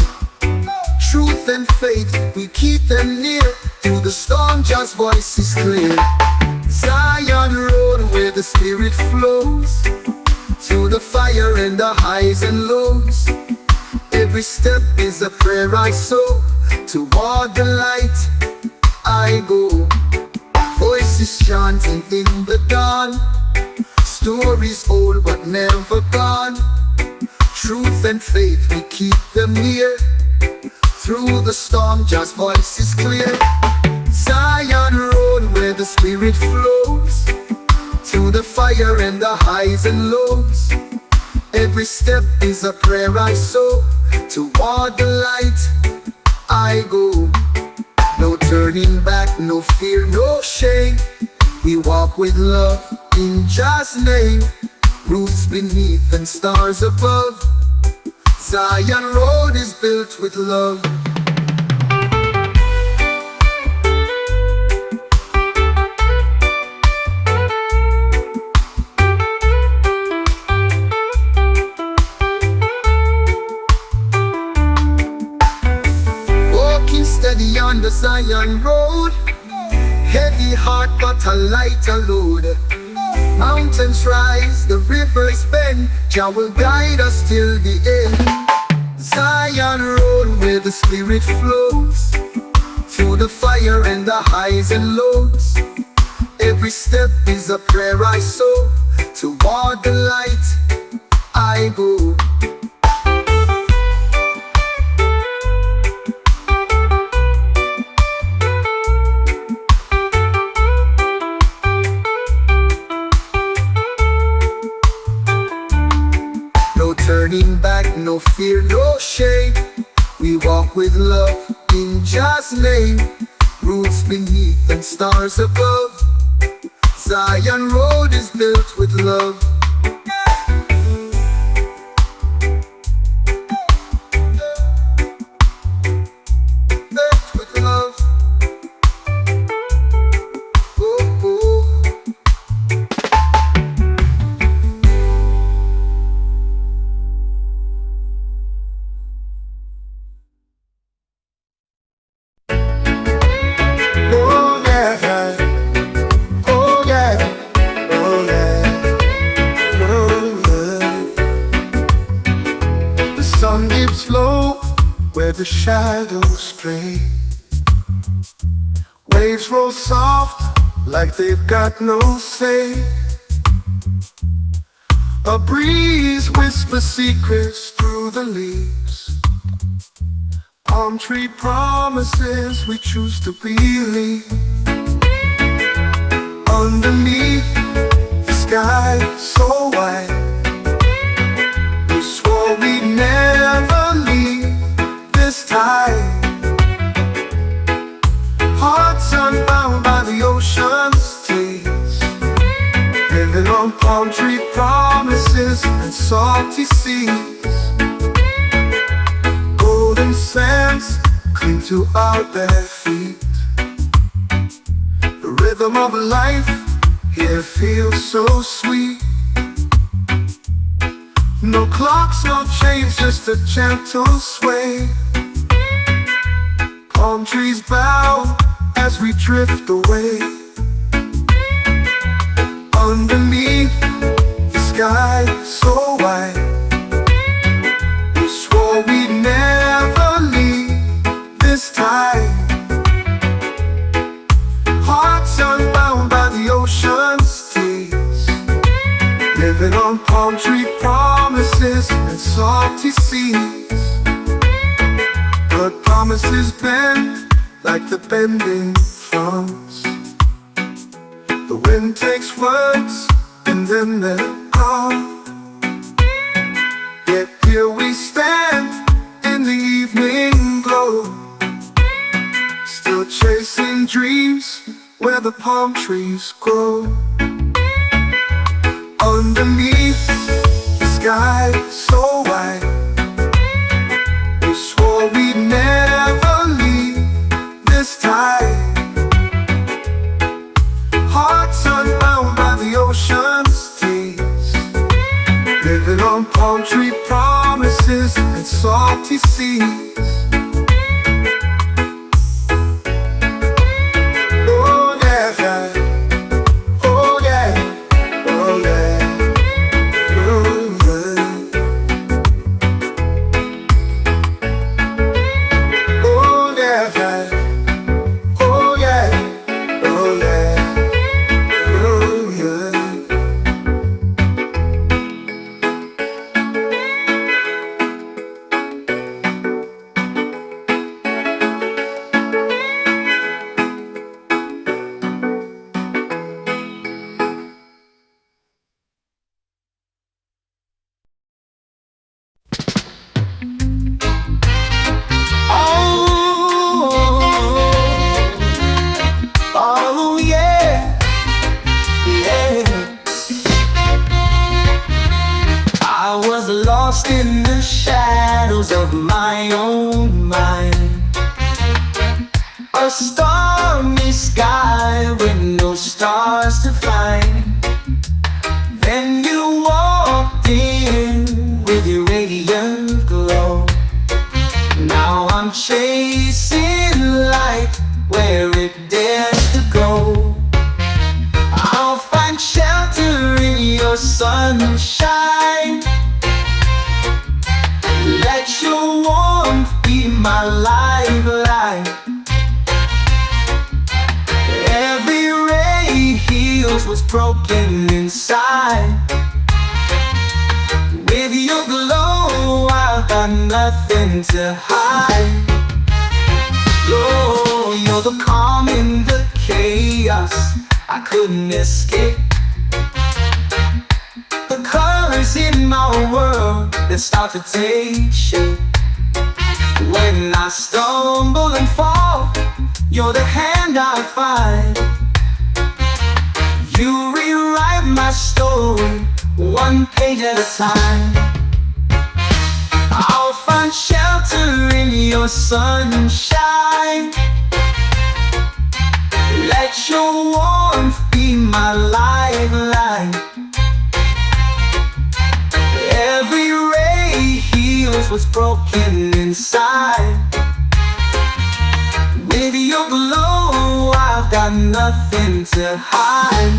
Truth and faith, we keep them near. Through the storm, Jah's voice is clear. Zion road where the spirit flows. Through the fire and the highs and lows. Every step is a prayer I sow. Toward the light I go. Voices chanting in the dawn. Stories old but never gone. Truth and faith, we keep them near. Through the storm, Jah's voice is clear. Zion road where the spirit flows. Through the fire and the highs and lows. Every step is a prayer I sow. Toward the light I go. No turning back, no fear, no shame. We walk with love in Jah's name. Roots beneath and stars above. Zion road is built with love. Walking steady on the Zion road. Heavy heart but a lighter load. Mountains rise, the rivers bend. Jah will guide us till the end. Zion road where the spirit flows. Through the fire and the highs and lows. Every step is a prayer I sow. Toward the light I go. Turning back, no fear, no shame. We walk with love in Jah's name. Roots beneath and stars above. Zion road is built with love. Built with love. Oh, oh. Where the shadows stray. Waves roll soft like they've got no say. A breeze whispers secrets through the leaves. Palm tree promises we choose to believe. Underneath the sky so wide, we swore we'd never leave this time. Hearts unbound by the ocean's taste, living on palm tree promises and salty seas. Golden sands cling to our bare feet. The rhythm of life here feels so sweet. No clocks, no chains, just a gentle sway. Palm trees bow as we drift away. Underneath the sky so wide, we swore we'd never leave this time. Hearts unbound by the ocean's tears, living on palm tree promises and salty seas. But promises bend like the bending fronds. The wind takes words and then they're gone. Yet here we stand in the evening glow, still chasing dreams where the palm trees grow. Underneath the sky so wide, we swore we'd never leave this time. Hearts unbound by the ocean's tears, living on palm tree promises and salty seas. Oh yeah, oh yeah, oh yeah, oh yeah. Oh yeah, oh yeah, oh yeah. Oh yeah, yeah. I was lost in the shadows of my own mind. A stormy sky with no stars to find. Then you walked in with your radiant glow. Now I'm chasing light where it dares to go. I'll find shelter in your sunshine. Let your warmth be my lifeline. Every ray heals what's broken inside. With your glow, I've got nothing to hide. You're the calm in the chaos I couldn't escape. The colors in my world that start to take shape. When I stumble and fall, you're the hand I find. You rewrite my story, one page at a time. I'll find shelter in your sunshine. Let your warmth be my lifeline. Every ray heals what's broken inside. With your glow, I've got nothing to hide.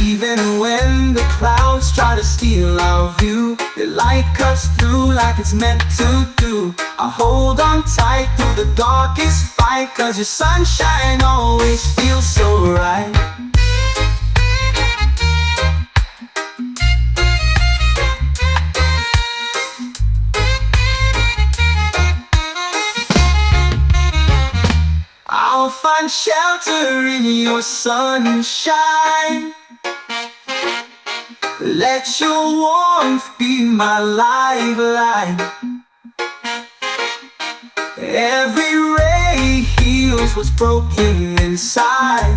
Even when when the clouds try to steal our view, the light cuts through like it's meant to do. I hold on tight through the darkest fight, 'cause your sunshine always feels so right. I'll find shelter in your sunshine. Let your warmth be my lifeline. Every ray heals what's broken inside.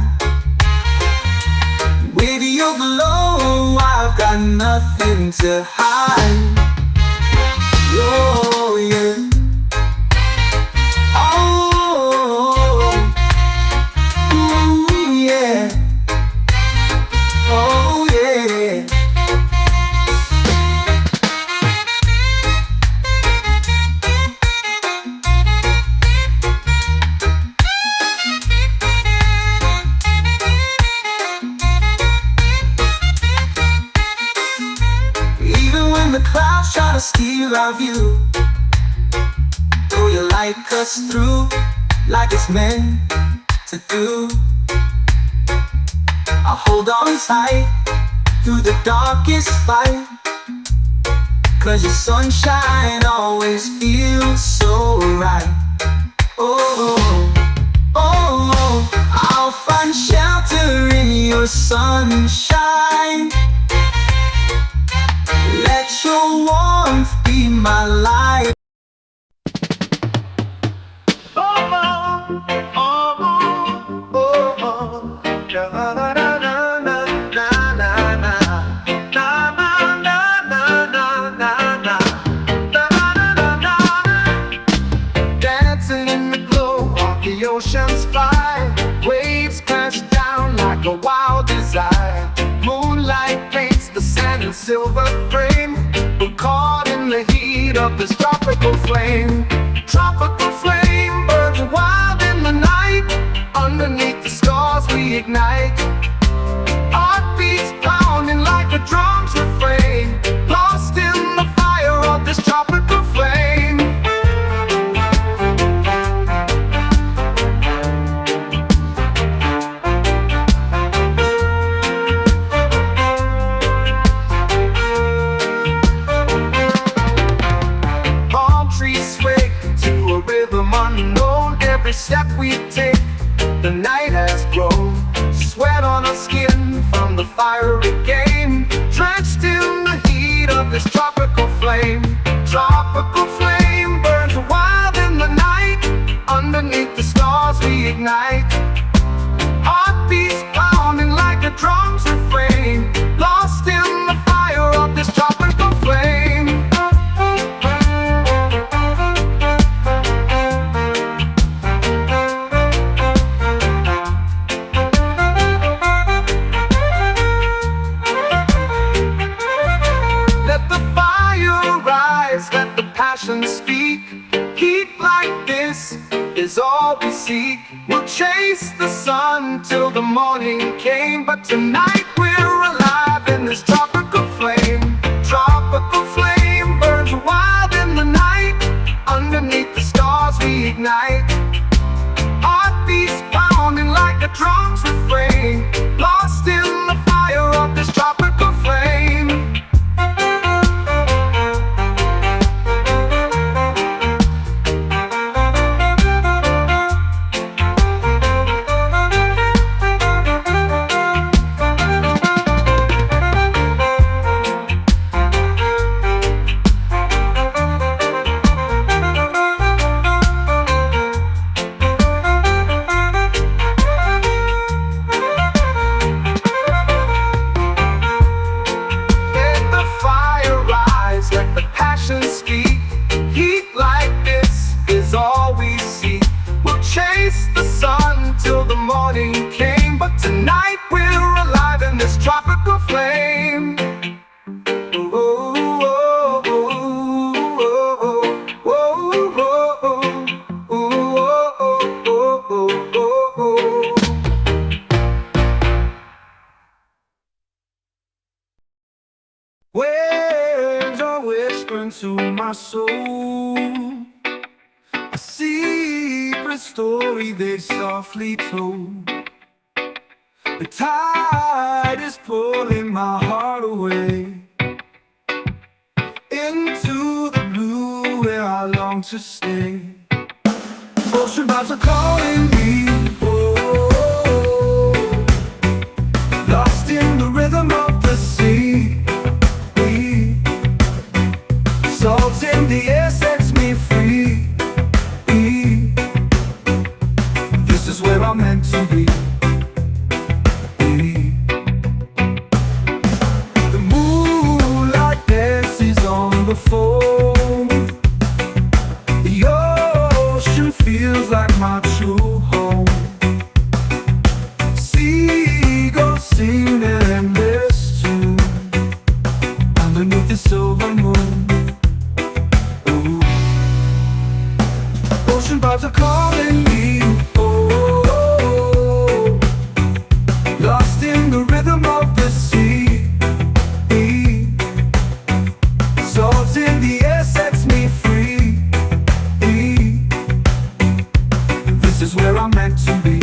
With your glow, I've got nothing to hide. Oh, yeah. Oh, ooh, yeah. Oh, yeah. The clouds try to steal our view, though your light cuts through like it's meant to do. I hold on tight through the darkest fight, 'cause your sunshine always feels so right. Oh, oh, oh, I'll find shelter in your sunshine. Let your warmth be my life. Oh, oh, oh, oh, oh. Da, da, da, da, da, da, da, da. Da, da, da, da, da, da, da. Da, da, da, da. Dancing in the glow of the ocean's fire, waves crash down like a wild desire. Moonlight paints the sand in silver frame. We're caught in the heat of this tropical flame. Tropical flame burns wild in the night. Underneath the stars we ignite. Heartbeats pounding like a drum's refrain. Lost in the fire of this tropical flame. Every step we take, the night has grown. Sweat on our skin from the fiery game, drenched in the heat of this tropical flame. Tropical flame burns wild in the night. Underneath the stars we ignite. Heartbeats pounding like a drum's refrain. Lost in the fire of this tropical flame. Let the passion speak. Heat like this is all we seek. We'll chase the sun till the morning came, but tonight we're alive in this tropical flame. Tropical flame burns wild in the night. Underneath the stars we ignite. Heartbeats pounding like a drum's refrain. Lost in the fire of this tropical flame. Waves are whispering to my soul, a secret story they softly told. The tide is pulling my heart away into the blue where I long to stay. Ocean vibes are calling me, oh, lost in the rhythm of the sea. Salt in the air sets me free. This is where I'm meant to be. The moonlight dances on the foam. The ocean feels like my true home. Seagulls sing an endless tune underneath the silver moon. Ooh. Ocean vibes are calling me, oh, lost in the rhythm of the sea. Salt in the air sets me free. This is where I'm meant to be.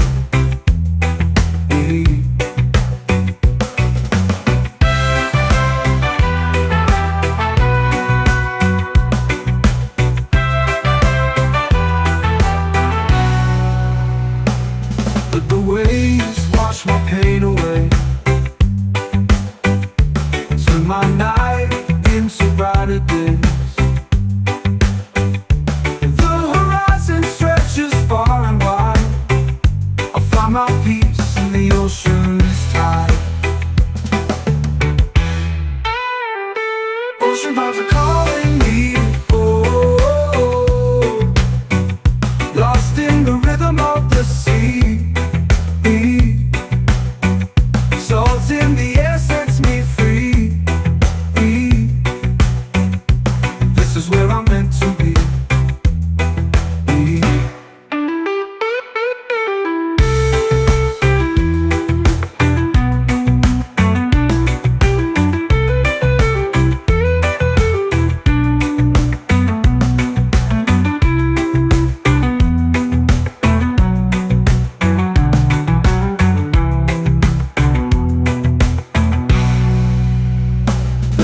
Let the waves wash my pain away, turn my night into brighter days. The horizon stretches far and wide. I'll find my peace in the ocean's tide. Ocean vibes are calling me, oh, lost in the rhythm of the sea. Salt in the air sets me free. This is where I'm meant to be.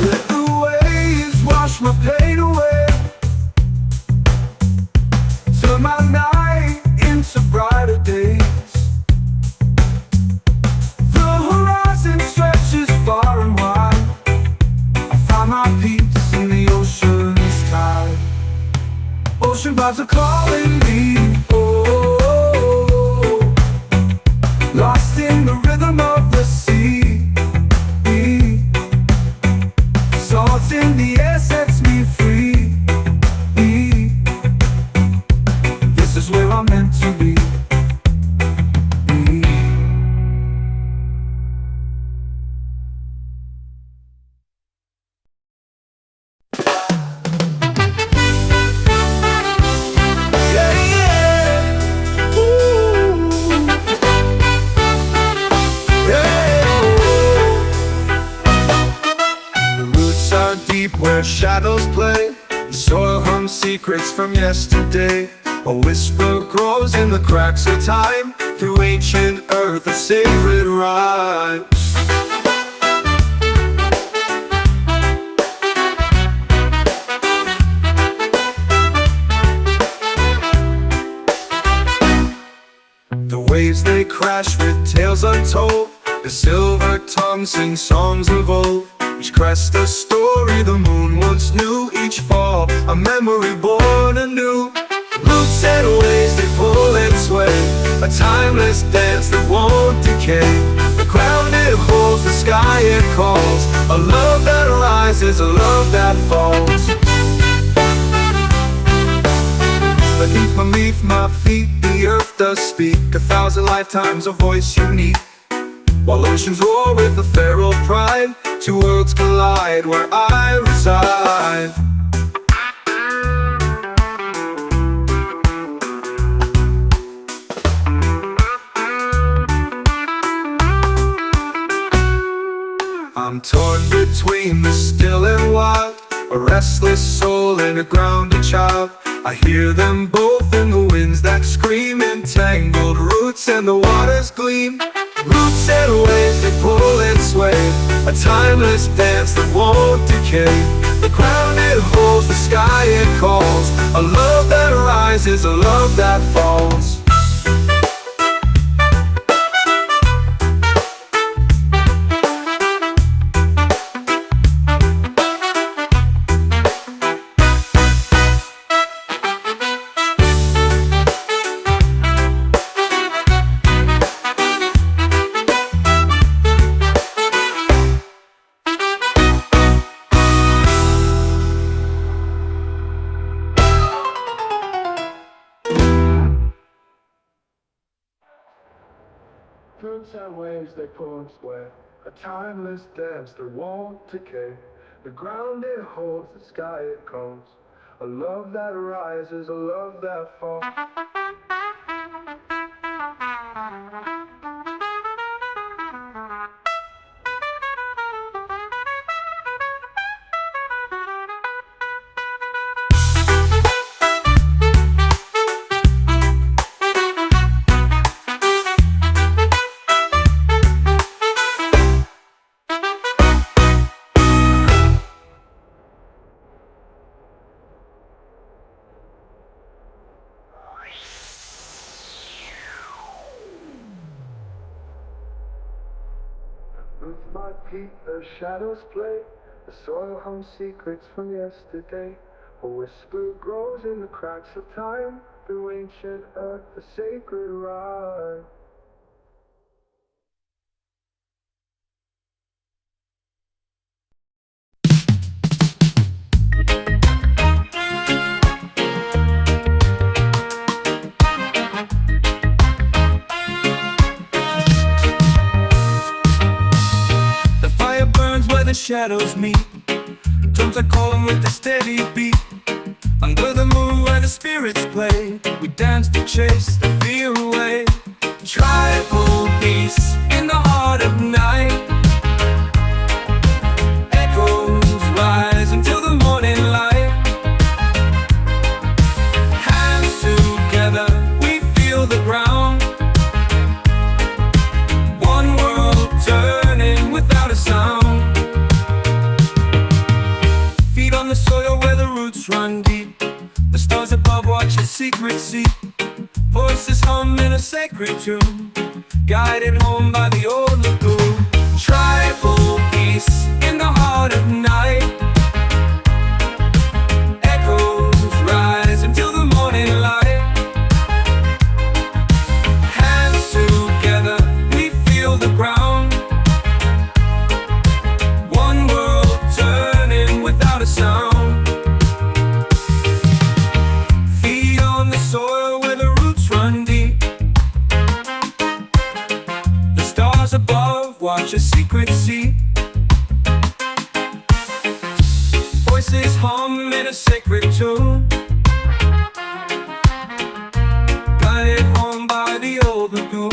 Let the waves wash my pain away, turn my night into brighter days. The horizon stretches far and wide. I find my peace in the ocean's tide. Ocean vibes are calling me, oh, lost in the rhythm of the sea. Salt in the air sets me free. This is where I'm meant to be. Yeah, yeah. Ooh. Yeah. The roots are deep where shadows play. The soil hums secrets from yesterday. A whisper grows in the cracks of time. Through ancient earth a sacred rhyme. The waves they crash with tales untold. The silver tongue sings songs of old. Each crest a story the moon once knew. Each fall a memory born anew. Roots and ways they pull and sway, a timeless dance that won't decay. The ground it holds, the sky it calls. A love that rises, a love that falls. Beneath my feet the earth does speak. 1,000 lifetimes a voice unique. While oceans roar with a feral pride, two worlds collide where I reside. I'm torn between the still and wild, a restless soul and a grounded child. I hear them both in the winds that scream, entangled roots and the water's gleam. Roots and waves that pull and sway, a timeless dance that won't decay. The ground it holds, the sky it calls, a love that rises, a love that falls. Roots and waves they pull and sway, a timeless dance that won't decay. The ground it holds, the sky it calls, a love that rises, a love that falls. With my feet the shadows play, the soil hums secrets from yesterday. A whisper grows in the cracks of time, through ancient earth the sacred rhyme. The shadows meet, drums are calling with a steady beat. Under the moon where the spirits play, we dance to chase the fear away. Tribal peace in the heart of night. Echoes rise until the morning light. Hands together, we feel the ground. One world turning without a sound. On the soil where the roots run deep, the stars above watch a secret seat. Voices hum in a sacred tune, guided home by the old lagoon. Tribal peace in the heart of night. Echoes rise until the morning light. Hands together, we feel the ground. One world turning without a sound. Feet on the soil where the roots run deep. The stars above watch a secret seat. Voices hum in a sacred tune, guided home by the old lagoon.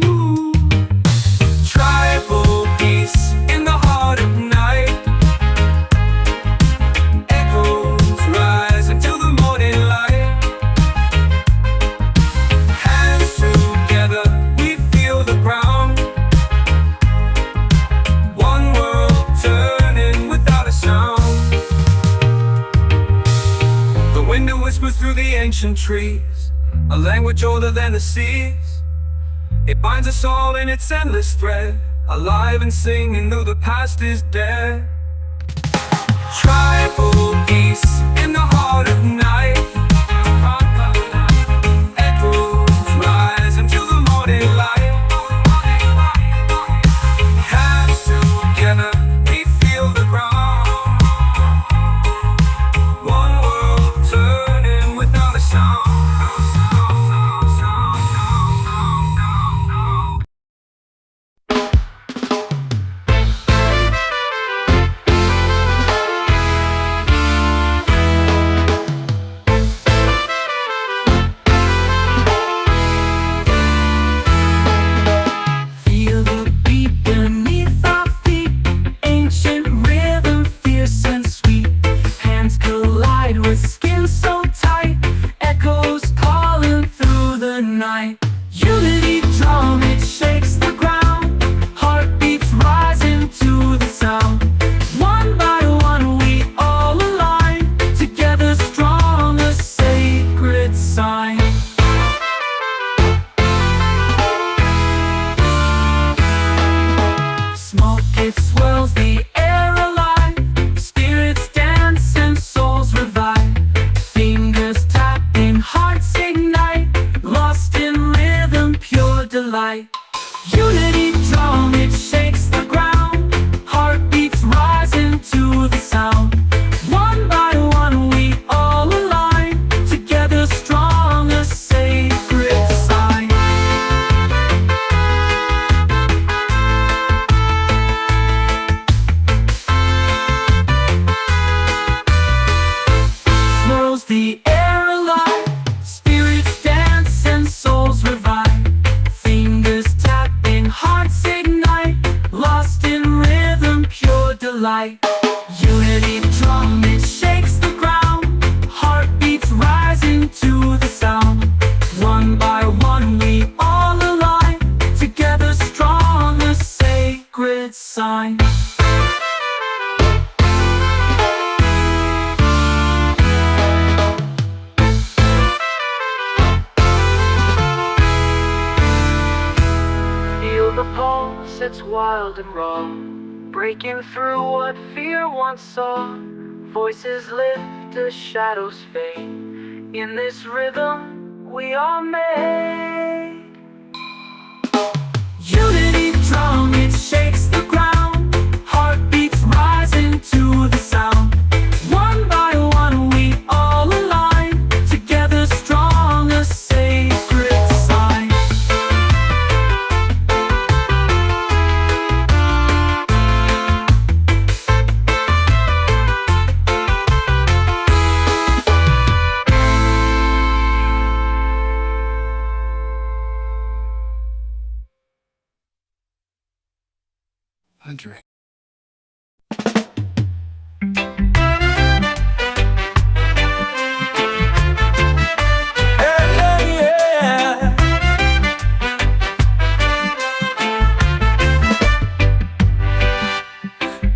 Ooh. Tribal peace in the heart of night. Whispers through the ancient trees, a language older than the seas. It binds us all in its endless thread, alive and singing though the past is dead. Tribal peace in the heart of night. Echoes rise until the morning light. Hands together, we feel the ground. light. Unity drum, it shakes the ground. Heartbeats rising to the sound. One by one we all align. Together strong, a sacred sign. Feel the pulse, it's wild and raw, breaking through what fear once saw. Voices lift as shadows fade. In this rhythm we are made. Unity drum, it shakes the ground. Heartbeats rising to the sound. One by one we all align. Together strong, a sacred sign. Irie.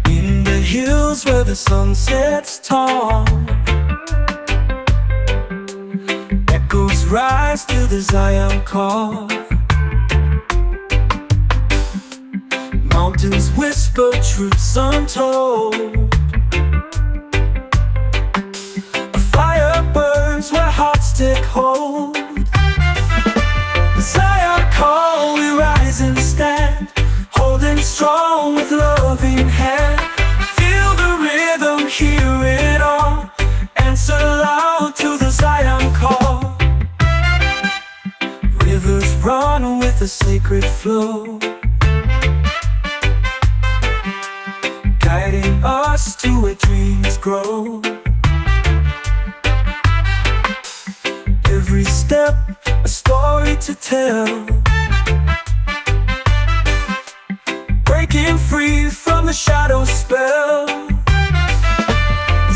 In the hills where the sun sets tall, echoes rise to the Zion call. Mountains whisper truths untold. A fire burns where hearts take hold. The Zion call, we rise and stand, holding strong with loving hand. Feel the rhythm, hear it all. Answer loud to the Zion call. Rivers run with a sacred flow, guiding us to where dreams grow. Every step, a story to tell, breaking free from the shadow spell.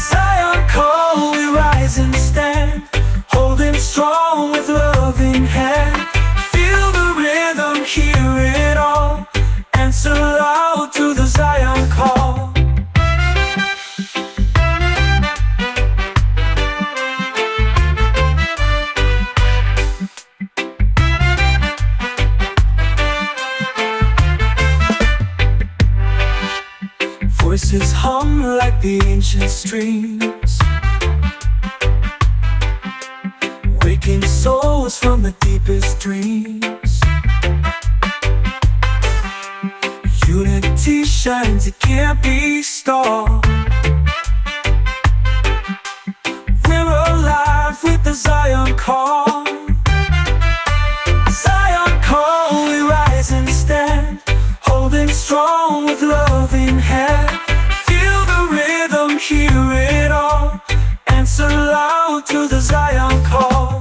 Zion call, we rise and stand, holding strong with loving hand. Feel the rhythm, hear it all. Answer loud to the Zion call. Voices hum like the ancient streams, waking souls from the deepest dreams. Unity shines, it can't be stopped. We're alive with the Zion call. Zion call, we rise and stand, holding strong with loving hand. Feel the rhythm, hear it all. Answer loud to the Zion call.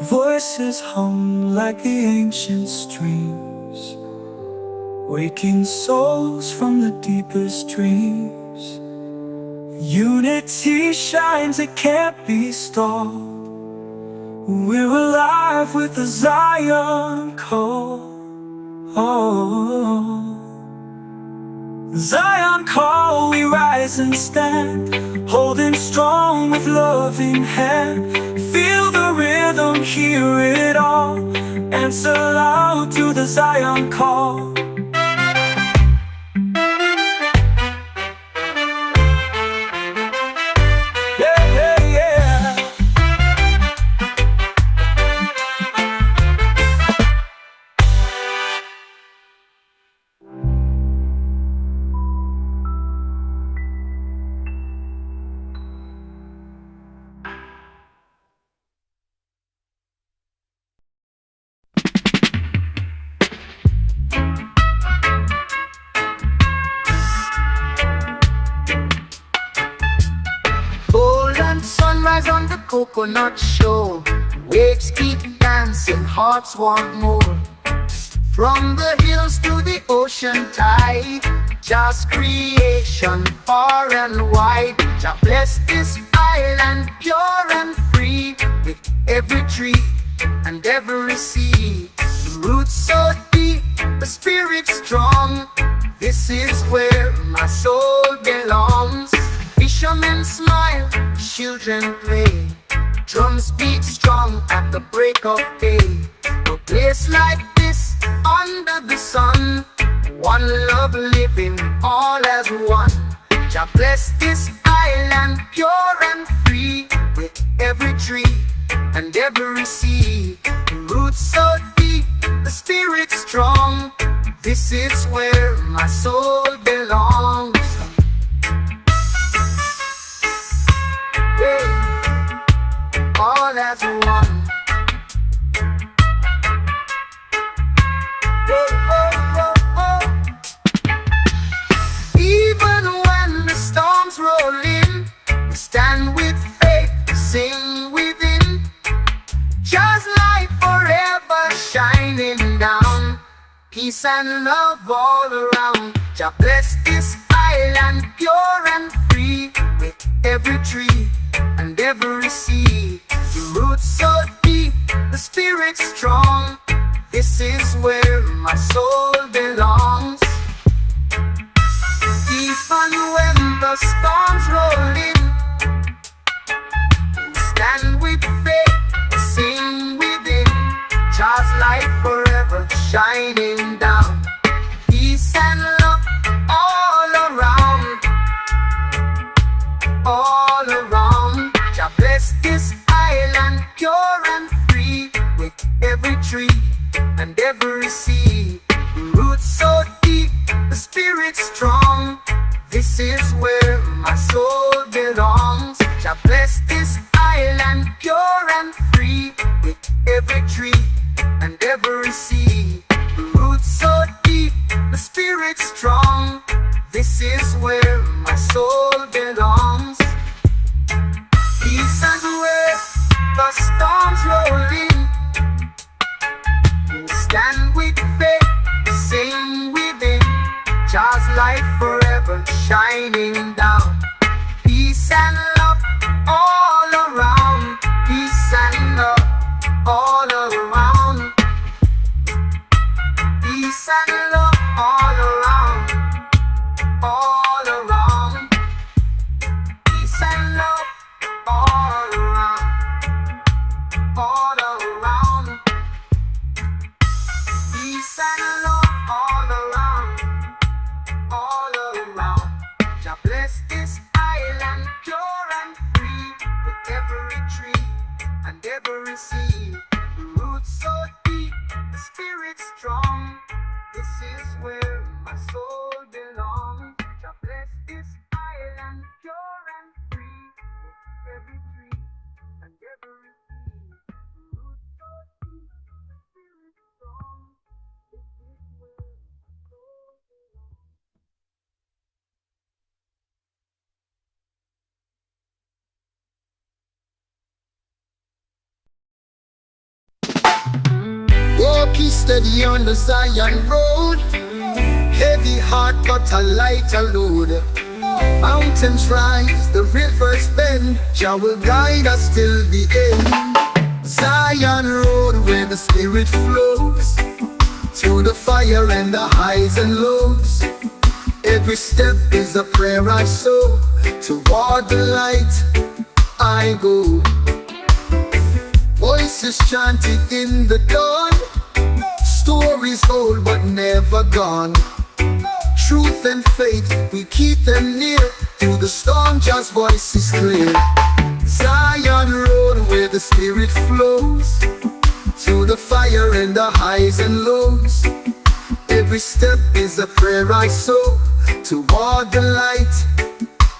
Voices hum like the ancient streams, waking souls from the deepest dreams. Unity shines, it can't be stopped. We're alive with the Zion call. Zion call, we rise and stand, holding strong with loving hand. Feel the rhythm, hear it all. Answer loud to the Zion call. coconut show. Waves keep dancing, hearts want more. From the hills to the ocean tide, just creation far and wide. Jah bless this island pure and free, with every tree and every sea. The roots so deep, the spirit strong. This is where my soul belongs. Fishermen smile, children play. Drums beat strong at the break of day. A place like this, under the sun, one love living all as one. Jah bless this island pure and free, with every tree and every sea. The roots so deep, the spirit strong. This is where my soul belongs. Yeah. All as one. Oh, oh, oh, oh. Even when the storms roll in, we stand with faith, sing within. Just light forever shining down. Peace and love all around. Jah bless this island pure and free, with every tree and every sea. The roots so deep, the spirit strong. This is where my soul belongs. Even when the storms roll in, we stand with faith, sing within. Just light forever shining down. Peace and love all around. All around. Jah bless this island pure and free, with every tree and every sea. The roots so deep, the spirit strong. This is where my soul belongs. Jah bless this island pure and free, with every tree and every sea. The roots so deep, the spirit strong. This is where my soul belongs. Peace and where the storms roll in, we stand with faith, sing within. Just light forever shining down. Peace and love all around. Peace and love all around. Peace and love all around. All around. Peace and love all around. All around. Peace and love all around. All around. Jah bless this island pure and free, with every tree and every sea. The roots so deep, the spirit strong. This is where my soul belongs. Jah bless this island pure and free, with every tree and every sea. The roots so deep, the spirit strong. This is where my soul belongs. Walk ye steady on the Zion road. Heavy heart but a lighter load. Mountains rise, the rivers bend. Jah will guide us till the end. Zion road where the spirit flows, through the fire and the highs and lows. Every step is a prayer I sow. Toward the light I go. Voices chanted in the dawn. Stories old but never gone. Truth and faith, we keep them near. Through the storm, Jah's voice is clear. Zion road where the spirit flows, through the fire and the highs and lows. Every step is a prayer I sow. Toward the light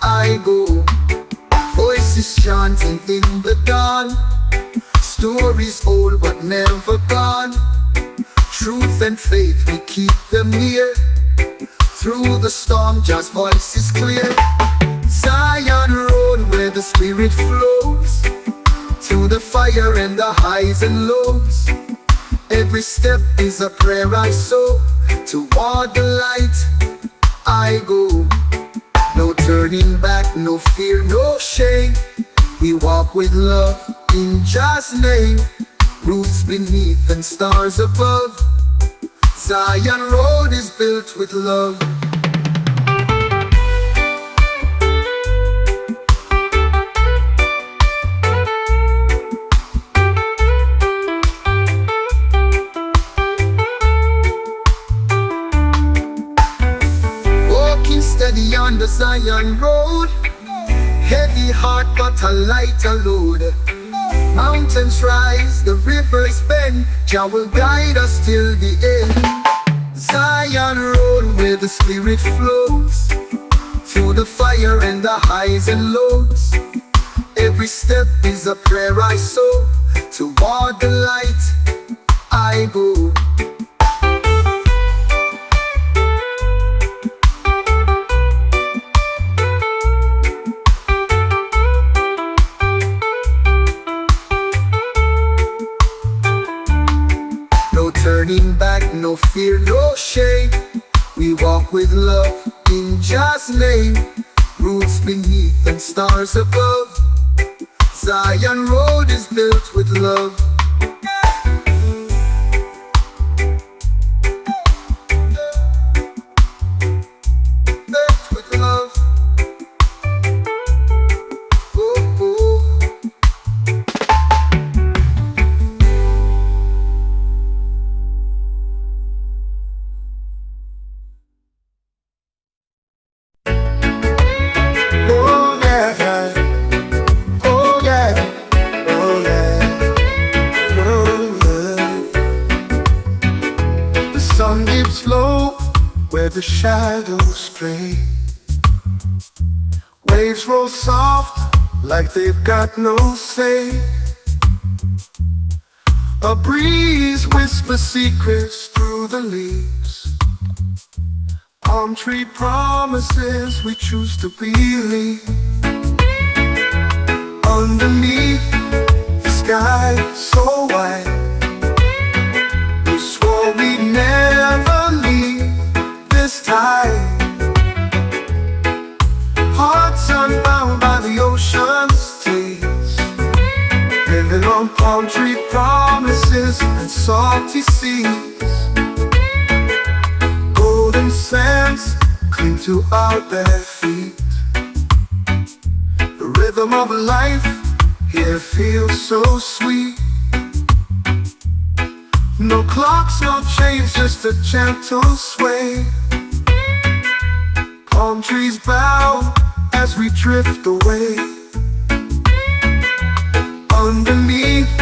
I go. Voices chanting in the dawn. Stories old but never gone. Truth and faith, we keep them near. Through the storm, Jah's voice is clear. Zion road where the spirit flows, fire and the highs and lows. Every step is a prayer I sow. Toward the light I go. No turning back, no fear, no shame. We walk with love in Jah's name. Roots beneath and stars above. Zion Road is built with love. Walking steady on the Zion Road. Heavy heart but a lighter load. Mountains rise, the rivers bend. Jah will guide us till the end. Zion Road where the spirit flows. Through the fire and the highs and lows. Every step is a prayer I sow. Toward the light I go. No turning back, no fear, no shame. We walk with love in Jah's name. Roots beneath and stars above. Zion Road is built with love. Built with love. Oh, oh. Oh yeah, oh yeah, oh yeah, oh yeah. The sun dips low where the shadows play. Waves roll soft like they've got no say. A breeze whispers secrets through the leaves. Palm tree promises we choose to believe. Underneath the sky so wide, we swore we'd never leave this time. Hearts unbound by the ocean's taste, living on palm tree promises and salty seas. Golden sands cling to our bare feet. The rhythm of life here feels so sweet. No clocks, no chains, just a gentle sway. Palm trees bow as we drift away. Underneath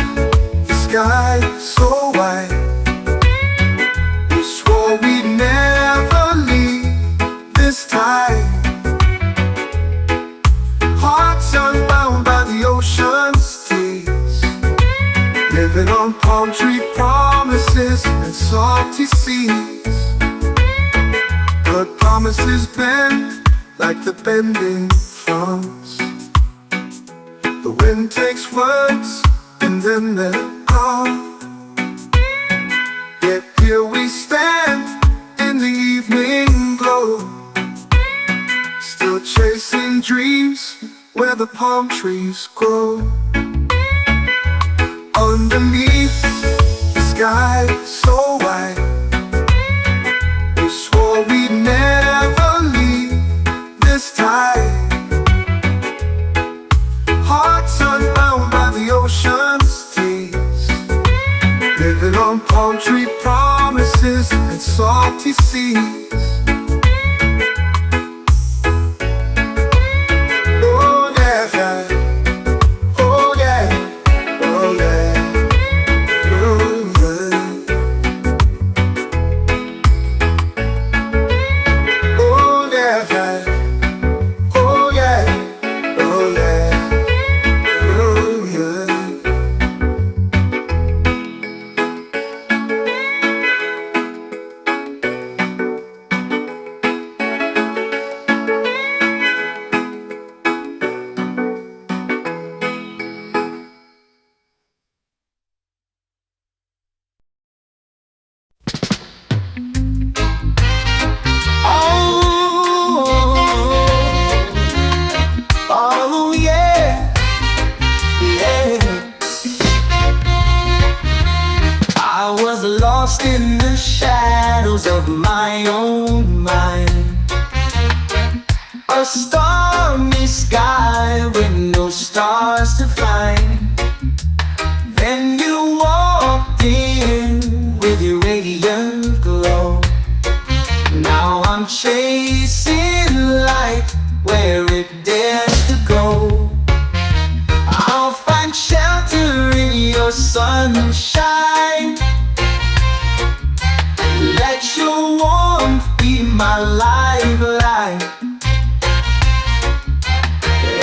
the sky so wide, we swore we'd never leave this time. Hearts unbound by the ocean's tears, living on palm tree promises and salty seas. But promises bend like the bending fronds. The wind takes words and then they're gone. Yet here we stand in the evening glow, still chasing dreams where the palm trees grow. Underneath the sky so wide, we swore we'd never leave this time. Hearts unbound by the ocean's tears, living on palm tree promises and salty seas. Oh yeah, oh yeah, oh yeah, oh yeah. Oh yeah, oh yeah, oh yeah, oh yeah. A stormy sky with no stars to find. Then you walked in with your radiant glow. Now I'm chasing light where it dares to go. I'll find shelter in your sunshine. Let your warmth be my lifeline.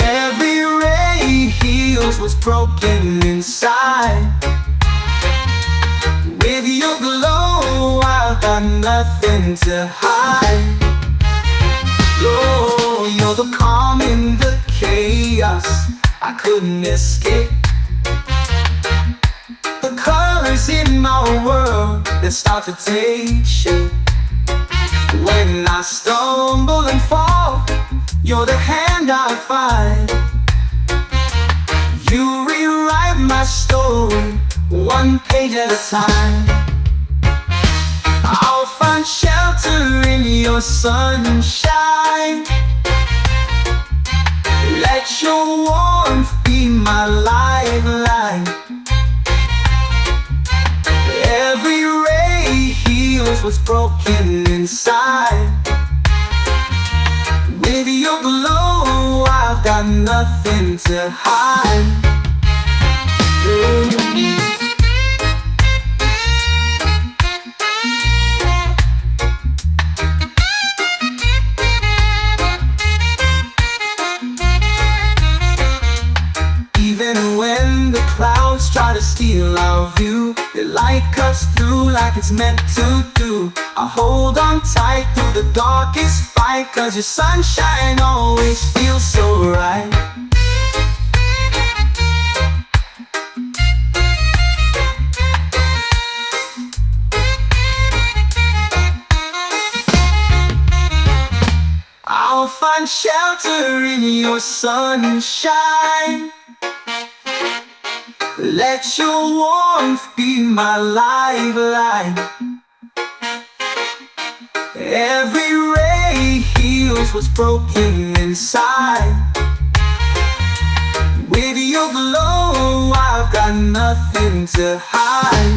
Every ray heals what's broken inside. With your glow, I've got nothing to hide. Oh, you're the calm in the chaos I couldn't escape. The colors in my world that start to take shape. When I stumble and fall, you're the hand I find. You rewrite my story, one page at a time. I'll find shelter in your sunshine. Let your warmth be my lifeline. Every ray heals what's broken inside. With your glow, I've got nothing to hide. Even when the clouds try to steal our view, the light cuts through like it's meant to do. I hold on tight through the darkest fight, 'cause your sunshine always feels so right. I'll find shelter in your sunshine. Let your warmth be my lifeline. Every ray heals what's broken inside. With your glow, I've got nothing to hide.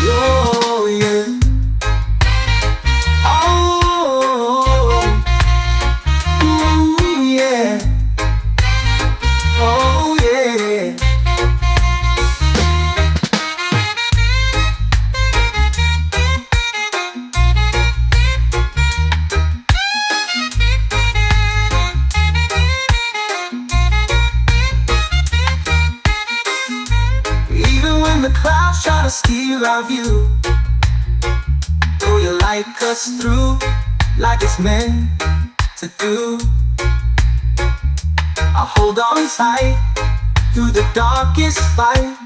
Oh, yeah. Oh, ooh, yeah. Oh, yeah. The clouds try to steal our view, though your light cuts through like it's meant to do. I hold on tight through the darkest fight,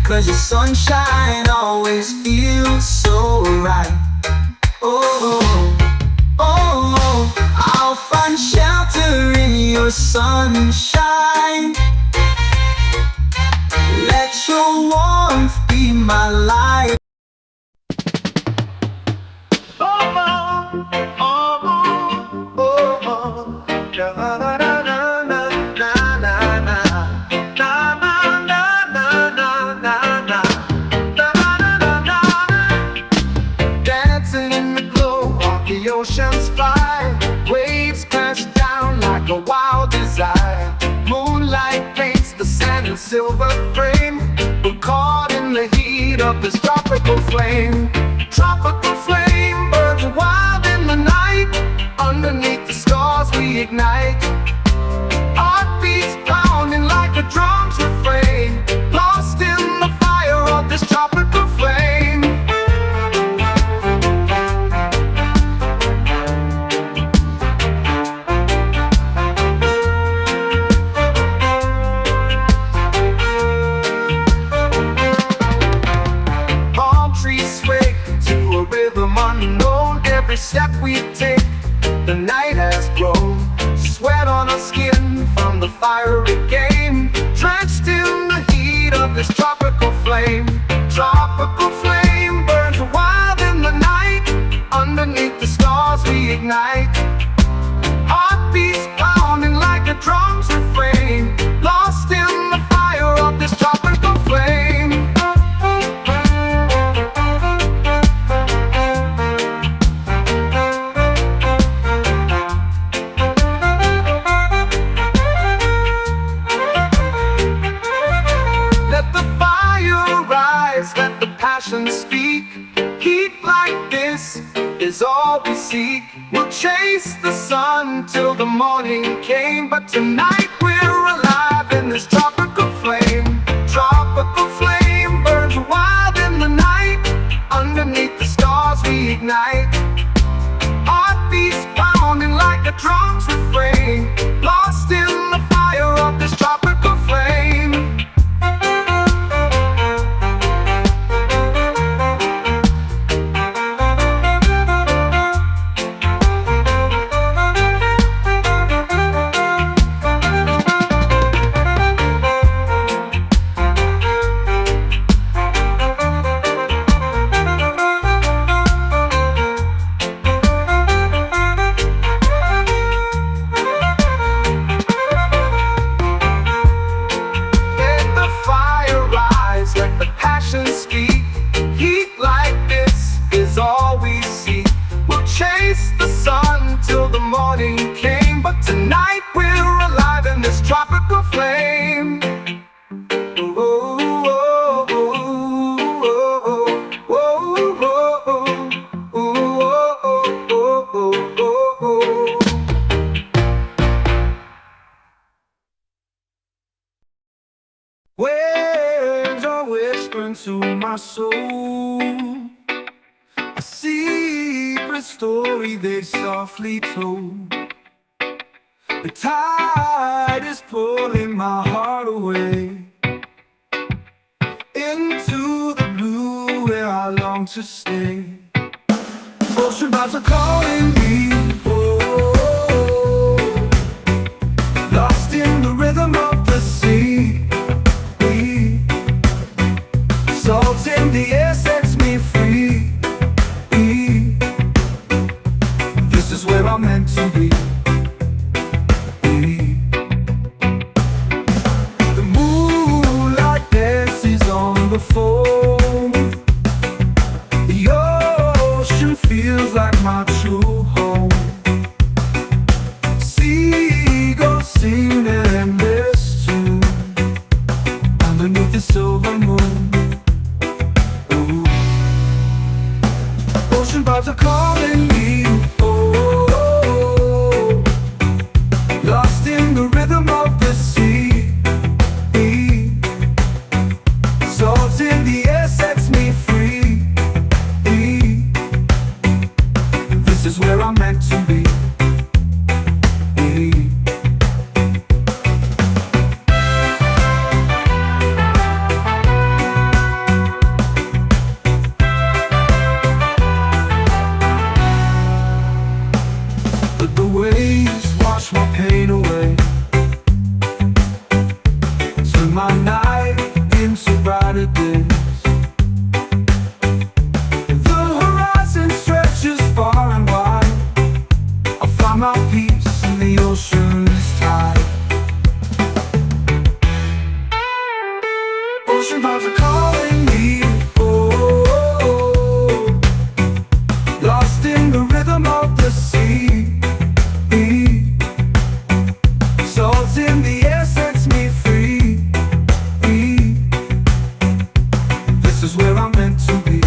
'cause your sunshine always feels so right. Oh, oh, oh, I'll find shelter in your sunshine. Let your warmth be my life. Oh, oh, oh, oh, oh, da na na na na na na na na na na na. Dancing in the glow of the ocean's fire, waves crash down like a wild desire. Moonlight paints the sand in silver frame. We're caught in the heat of this tropical flame. Tropical flame burns wild in the night. Underneath the stars we ignite. Heartbeats pounding like a drum's refrain. Lost in the fire of this tropical flame. Every step we take, the night has grown. Sweat on our skin from the fiery game. Drenched in the heat of this tropical flame. Tropical flame burns wild in the night. Underneath the stars we ignite. sea. We'll chase the sun till the morning came, but tonight we're alive in this tropical flame. Tropical flame burns wild in the night. Underneath the stars we ignite. Heartbeats pounding like a drum's refrain. Lost in the fire of this tropical flame. Speak. Heat like this is all we see. We'll chase the sun till the morning came, but tonight we're alive in this tropical flame. Waves are whispering to my soul, a secret story they softly told. The tide is pulling my heart away into the blue where I long to stay. Ocean vibes are calling me, oh, lost in the rhythm of the sea. Salt in the air sets me free. This is where I'm meant to be. The moonlight dances on the foam. The ocean feels like my true home. Seagulls sing an endless tune underneath the silver moon. Ocean vibes are calling me, oh, lost in the rhythm of the sea. Salt in the air sets me free. This is where I'm meant to be. Waves wash my pain away, turn my night into brighter days. The horizon stretches far and wide. I find my peace in the ocean's tide. Ocean vibes are calling me, oh, lost in the rhythm of the sea. Salt in the air sets me free. This is where I'm meant to be.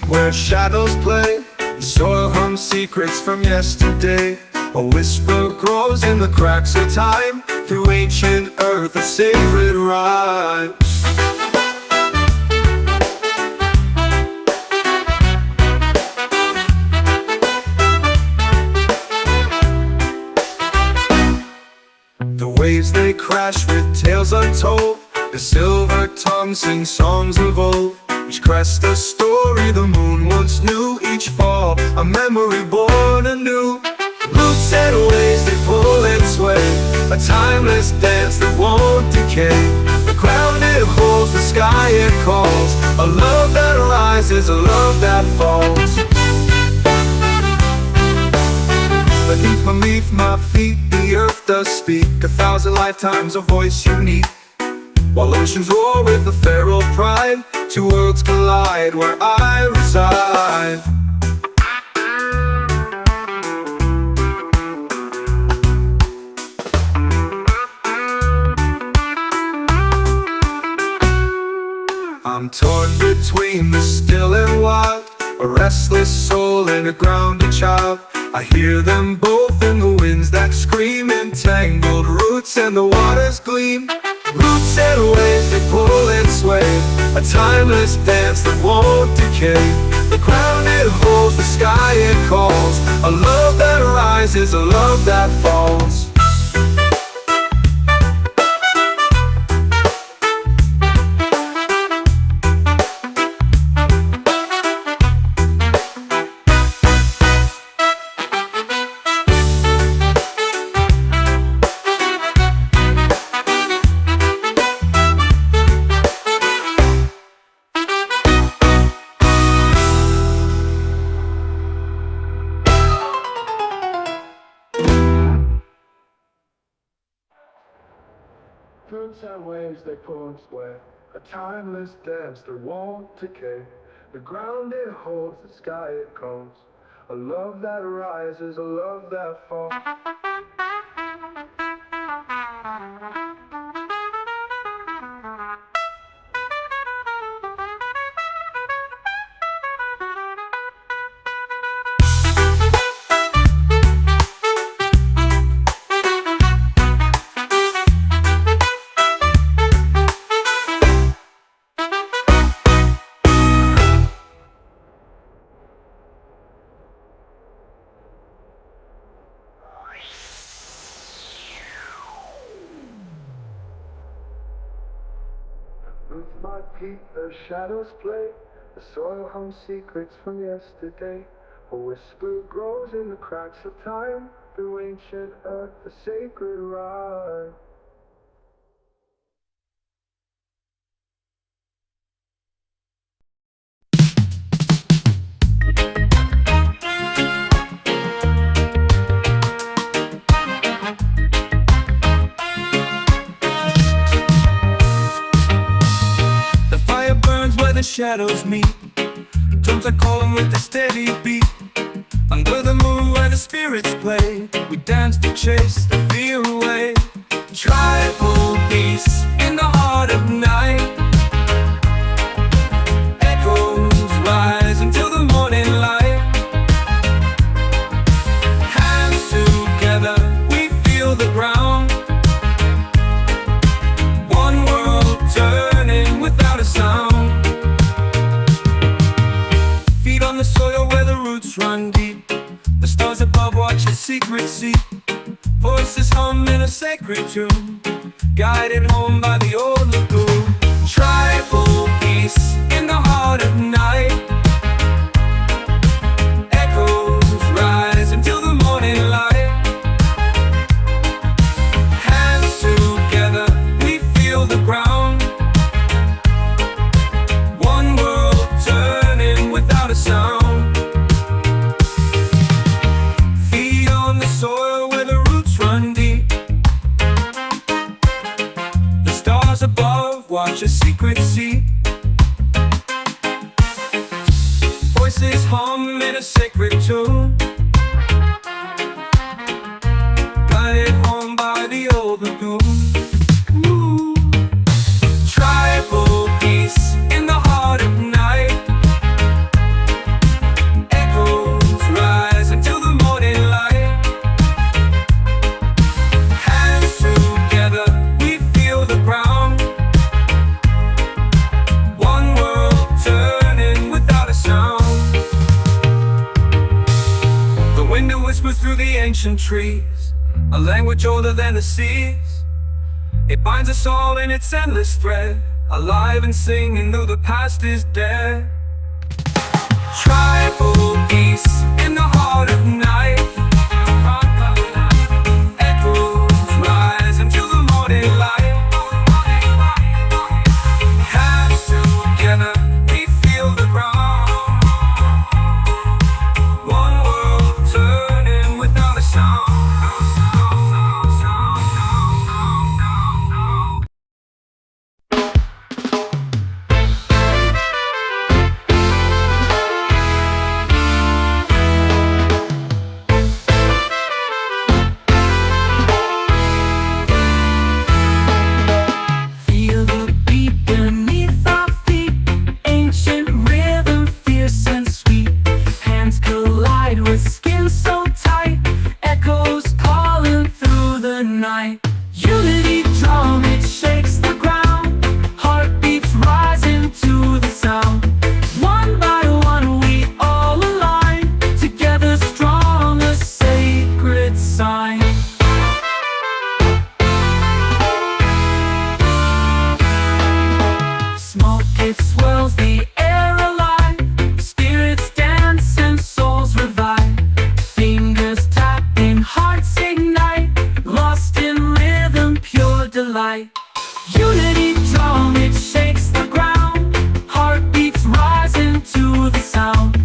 where shadows play, the soil hums secrets from yesterday. A whisper grows in the cracks of time, through ancient earth a sacred rhyme. The waves they crash with tales untold, the silver tongue sings songs of old. Each crest a story the moon once knew, each fall a memory born anew. Roots and ways they pull and sway, a timeless dance that won't decay. The ground it holds, the sky it calls, a love that rises, a love that falls. Beneath my feet, the earth does speak, 1,000 lifetimes a voice unique. While oceans roar with a feral pride, two worlds collide where I reside. I'm torn between the still and wild, a restless soul and a grounded child. I hear them both in the winds that scream, entangled roots and the waters gleam. Roots and waves that pull and sway, a timeless dance that won't decay. The ground it holds, the sky it calls, a love that rises, a love that falls. Roots and waves they pull and sway, a timeless dance that won't decay. The ground it holds, the sky it calls, a love that rises, a love that falls. With my feet the shadows play, the soil hums secrets from yesterday. A whisper grows in the cracks of time, through ancient earth the sacred rhyme. The shadows meet, drums are calling with a steady beat. Under the moon where the spirits play, we dance to chase the fear away. Tribal peace in the heart of night, echoes rise until the morning light. Hands together, we feel the ground, one world turning without a sound. On the soil where the roots run deep, the stars above watch a secret seat. Voices hum in a sacred tune, guided home by the old lagoon. Tribal peace in the heart of night, echoes rise until the morning light. Hands together, we feel the ground, one world turning without a sound. Feet on the soil where the roots run deep, the stars above watch a secret seat. Voices hum in a sacred tune, guided home by the old lagoon. Ooh. Tribal peace in the heart of night, ancient trees, a language older than the seas. It binds us all in its endless thread, alive and singing though the past is dead. Tribal peace in the heart of night. Echoes rise into the morning light. Hands together, we feel the ground. One world turning without a sound. Feel the beat beneath our feet, ancient rhythm, fierce and sweet. Hands collide with skin so tight, echoes calling through the night. Unity drum, it shakes the ground, heartbeats rising to the sound. One by one we all align, together strong, a sacred sign. Smoke, it swirls the air alive, spirits dance and souls revive. Fingers tapping, hearts ignite, lost in rhythm, pure delight. Unity drum, it shakes the ground, heartbeats rising to the sound.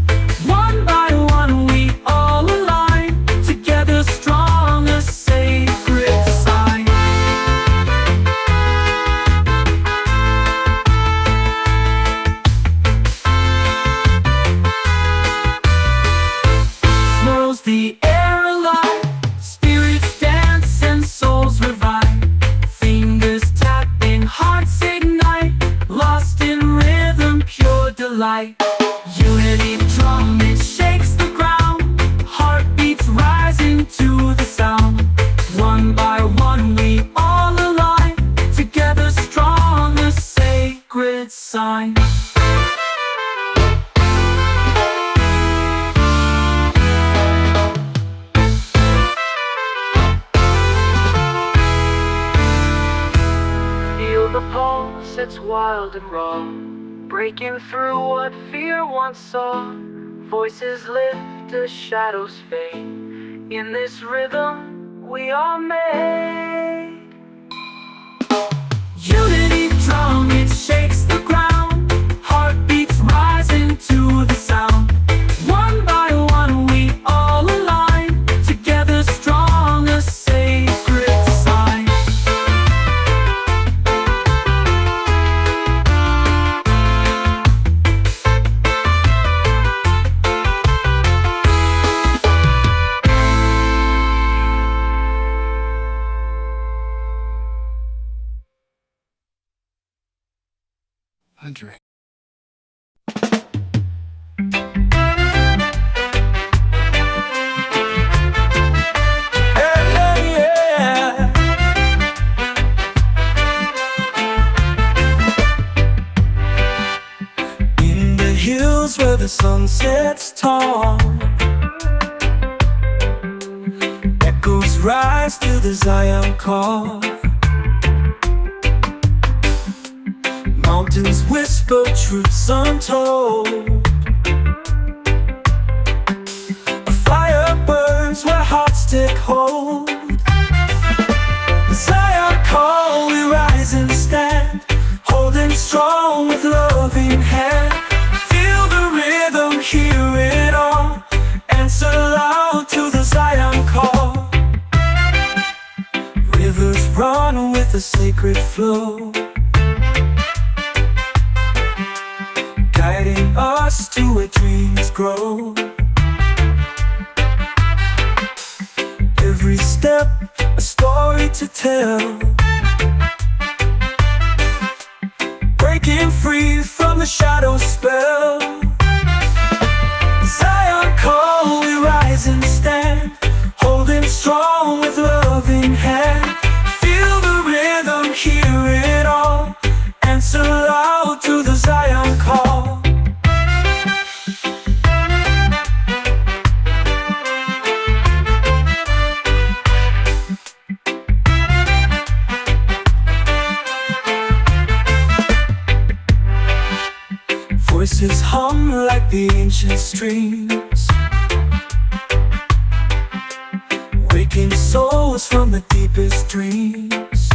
One by one we all align, together strong, a sacred sign. Swirls the air alive, spirits dance and souls revive. Fingers tapping, hearts ignite, lost in rhythm, pure delight. Unity drum, it shakes the ground, heartbeats rising to the sound. One by one we all align, together strong, a sacred sign. Feel the pulse, it's wild and raw, breaking through what fear once saw. Voices lift as shadows fade, in this rhythm we are made. Unity drum, it shakes the ground, heartbeats rising to the sound. One by one we all align, together strong, a sacred sign. Andre. In the hills where the sun sets tall, echoes rise to the Zion call. Mountains whisper truths untold. A fire burns where hearts take hold. The Zion call, we rise and stand, holding strong with loving hand. Feel the rhythm, hear it all, answer loud to the Zion call. Rivers run with a sacred flow, guiding us to where dreams grow. Every step, a story to tell, breaking free from the shadow spell. Zion call, we rise and stand, holding strong with loving hand. Feel the rhythm, hear it all, answer loud to the Zion call. Voices hum like the ancient streams, waking souls from the deepest dreams.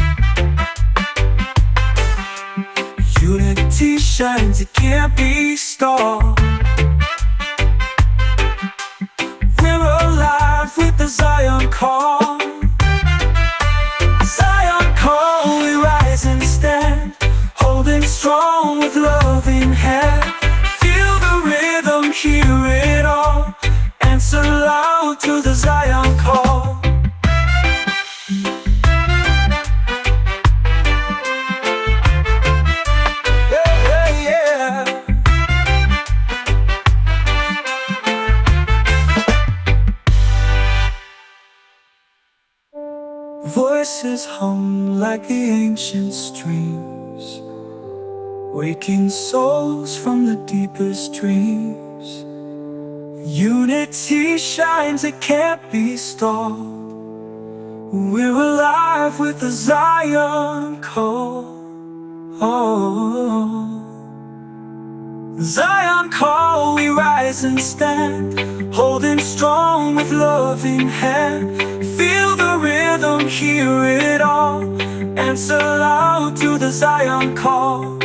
Unity shines, it can't be stalled. We're alive with the Zion call. Zion call, we rise and stand, holding strong with love in hand. Feel the rhythm, hear it all, answer loud to the Zion call. Voices hum like the ancient streams, waking souls from the deepest dreams. Unity shines, it can't be stalled. We're alive with the Zion call. Zion call, we rise and stand, holding strong with love in hand. Feel the rhythm, hear it all, answer loud to the Zion call.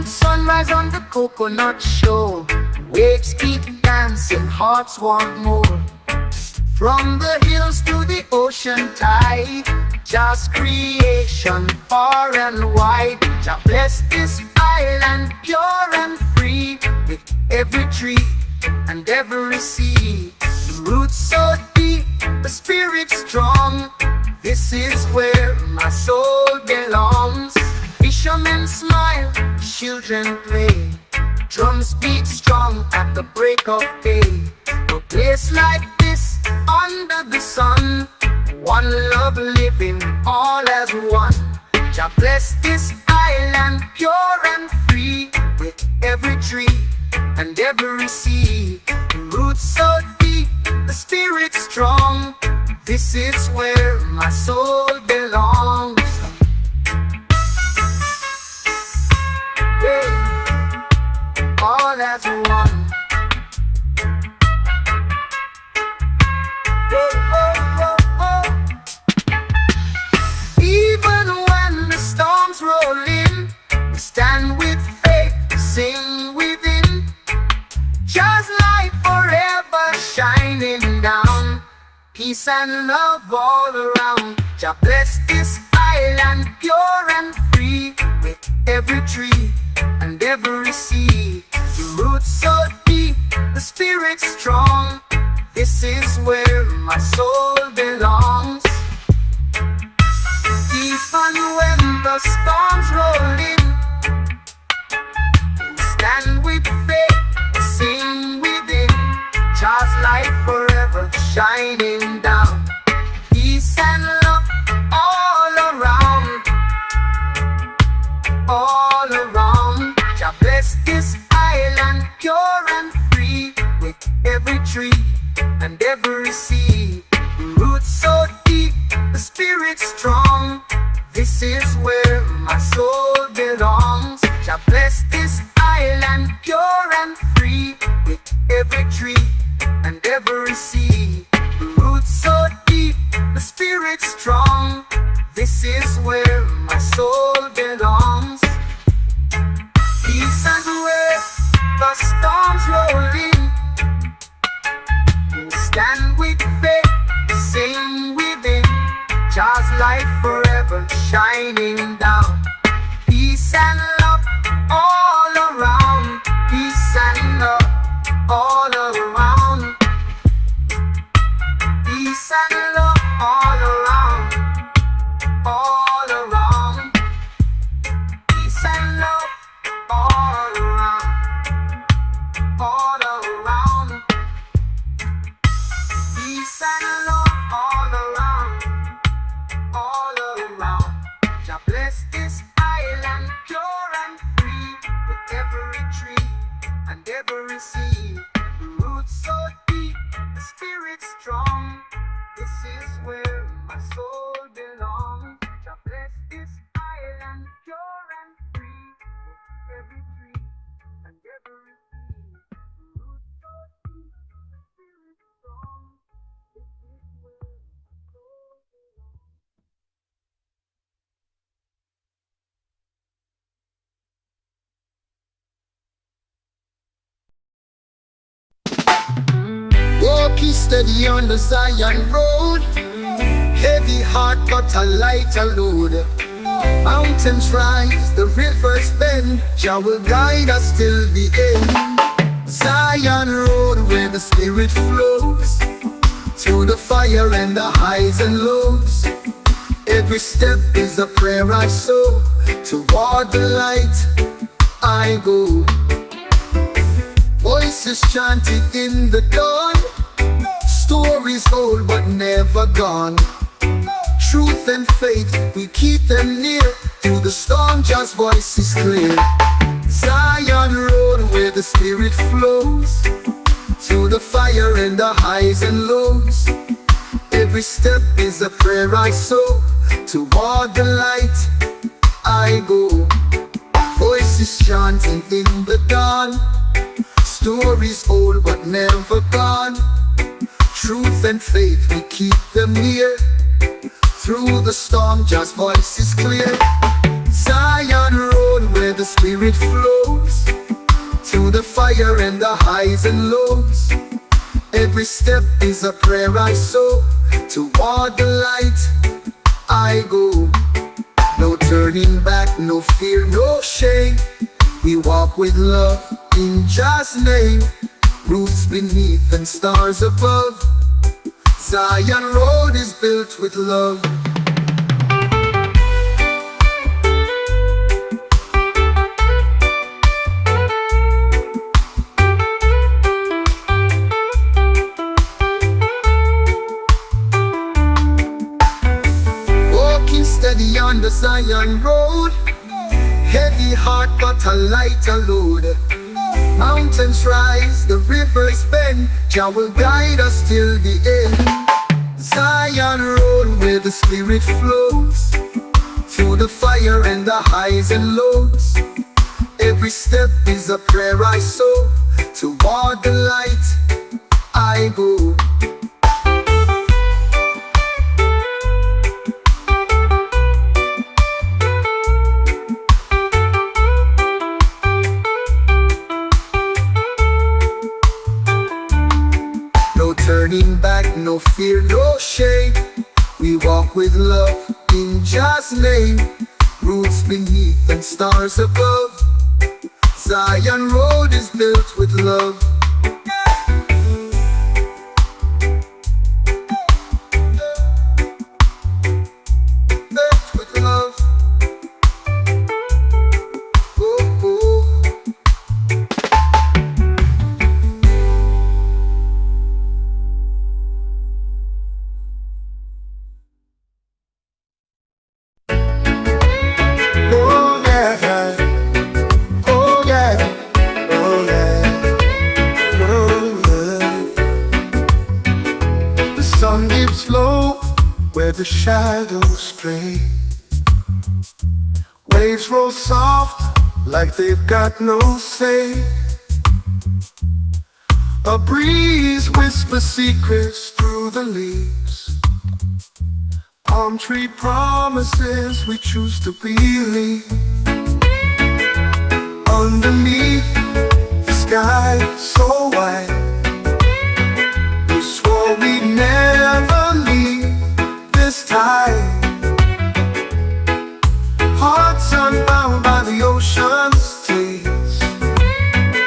Sunrise on the coconut shore, waves keep dancing, hearts want more. From the hills to the ocean tide, just creation far and wide. Jah bless this island pure and free, with every tree and every sea. The roots so deep, the spirit strong, this is where my soul belongs. Fishermen smile, children play, drums beat strong at the break of day. A place like this, under the sun, one love living all as one. Jah bless this island pure and free, with every tree and every sea. The roots so deep, the spirit strong, this is where my soul belongs. All as one. Even when the storms roll in, we stand with faith, sing within. Just light forever shining down, peace and love all around. Jah bless this island pure and free, with every tree and every sea. The roots so deep, the spirit strong, this is where my soul belongs. Even when the storms roll in, stand with faith, sing within. Just light forever shining down, peace and love all around, all around. Jah bless this island pure and free, with every tree and every sea. The roots so deep, the spirit strong, this is where my soul belongs. Jah bless this island pure and free, with every tree and every sea. The roots so deep, the spirit strong, this is where my soul belongs. Peace and where the storms roll in, stand with faith, sing within. Just light forever shining down, peace and love all around, peace and love all around, peace and love all around, all and love all around, all around. Jah bless this island pure and free, with every tree and every seed. The roots so deep, the spirit strong. This is where my soul belongs. Jah bless this island pure and free, with every tree and every seed. The roots so deep, the spirit strong. This is where my soul belongs. Walking steady on the Zion road, heavy heart but a lighter load. Mountains rise, the rivers bend, Jah will guide us till the end. Zion road where the spirit flows, through the fire and the highs and lows. Every step is a prayer I sow, toward the light I go. Voices chanted in the dawn, stories old but never gone. Truth and faith, we keep them near, through the storm Jah's voice is clear. Zion road where the spirit flows, through the fire and the highs and lows. Every step is a prayer I sow, toward the light I go. Voices chanting in the dawn, stories old but never gone. Truth and faith, we keep them near, through the storm Jah's voice is clear. Zion road where the spirit flows, through the fire and the highs and lows. Every step is a prayer I sow, toward the light I go. No turning back, no fear, no shame. We walk with love in Jah's name. Roots beneath and stars above, Zion road is built with love. Walking steady on the Zion road, heavy heart but a lighter load. Mountains rise, the rivers bend, Jah will guide us till the end. Zion road where the spirit flows, through the fire and the highs and lows. Every step is a prayer I sow, toward the light I go. Turning back, no fear, no shame. We walk with love in Jah's name. Roots beneath and stars above, Zion road is built with love. Built with love. Oh, oh. Where the shadows play, waves roll soft like they've got no say. A breeze whispers secrets through the leaves. Palm tree promises we choose to believe. Underneath the sky so wide, we swore we'd never leave this time. Hearts unbound by the ocean's taste,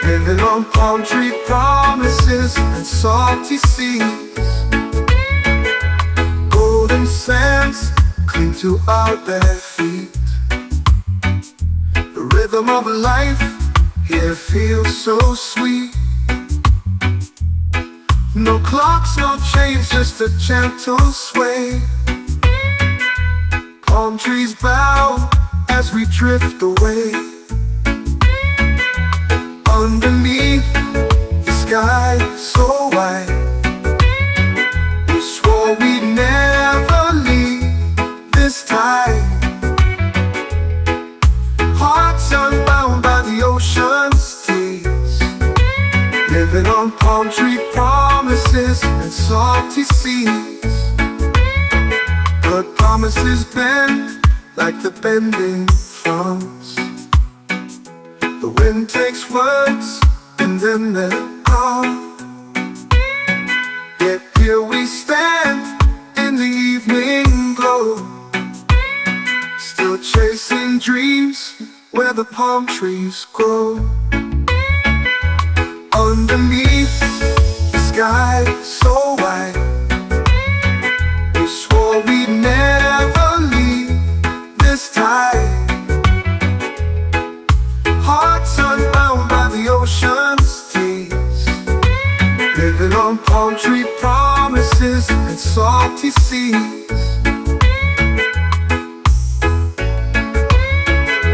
living on palm tree promises and salty seas. Golden sands cling to our bare feet. The rhythm of life here feels so sweet. No clocks, no chains, just a gentle sway. Palm trees bow as we drift away. Underneath the sky so wide, we swore we'd never leave this time. Hearts unbound by the ocean's tears, living on palm tree promises and salty seas. But promises bend like the bending fronds. The wind takes words and then they're gone. Yet here we stand in the evening glow, still chasing dreams where the palm trees grow. Underneath the sky so wide, we swore we'd never leave this time. Hearts unbound by the ocean's tears, living on palm tree promises and salty seas.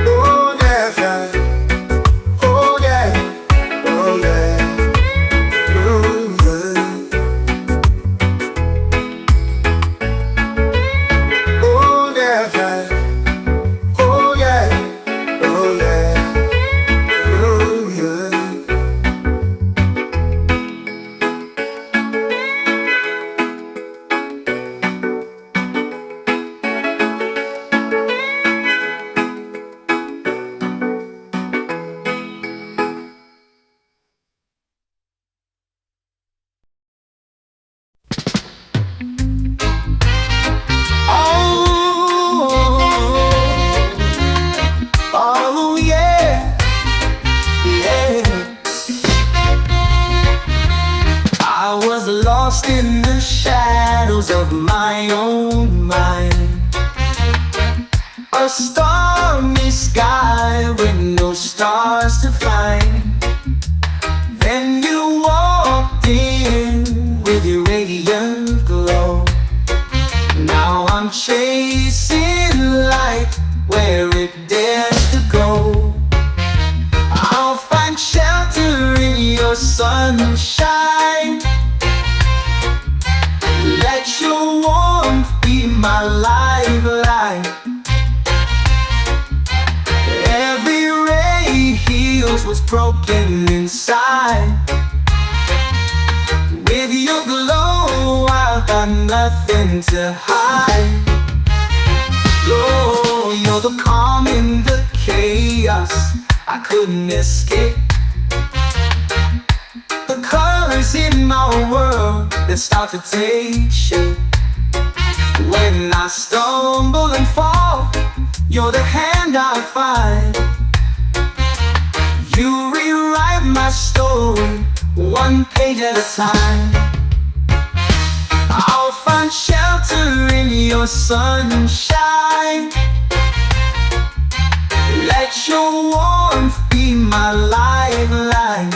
Oh yeah, yeah. Oh yeah, oh yeah. Oh yeah. Oh yeah, yeah. Oh yeah, oh yeah. Oh yeah. Oh yeah, yeah. I was lost in the shadows of my own mind, a stormy sky with no stars to find. Then you walked in with your radiant glow. Now I'm chasing light where it dares to go. I'll find shelter in your sunshine. Let your warmth be my lifeline. Every ray heals what's broken inside. With your glow, I've got nothing to hide. You're the calm in the chaos I couldn't escape. The colors in my world that start to take shape. When I stumble and fall, you're the hand I find. You rewrite my story, one page at a time. I'll find shelter in your sunshine. Let your warmth be my lifeline.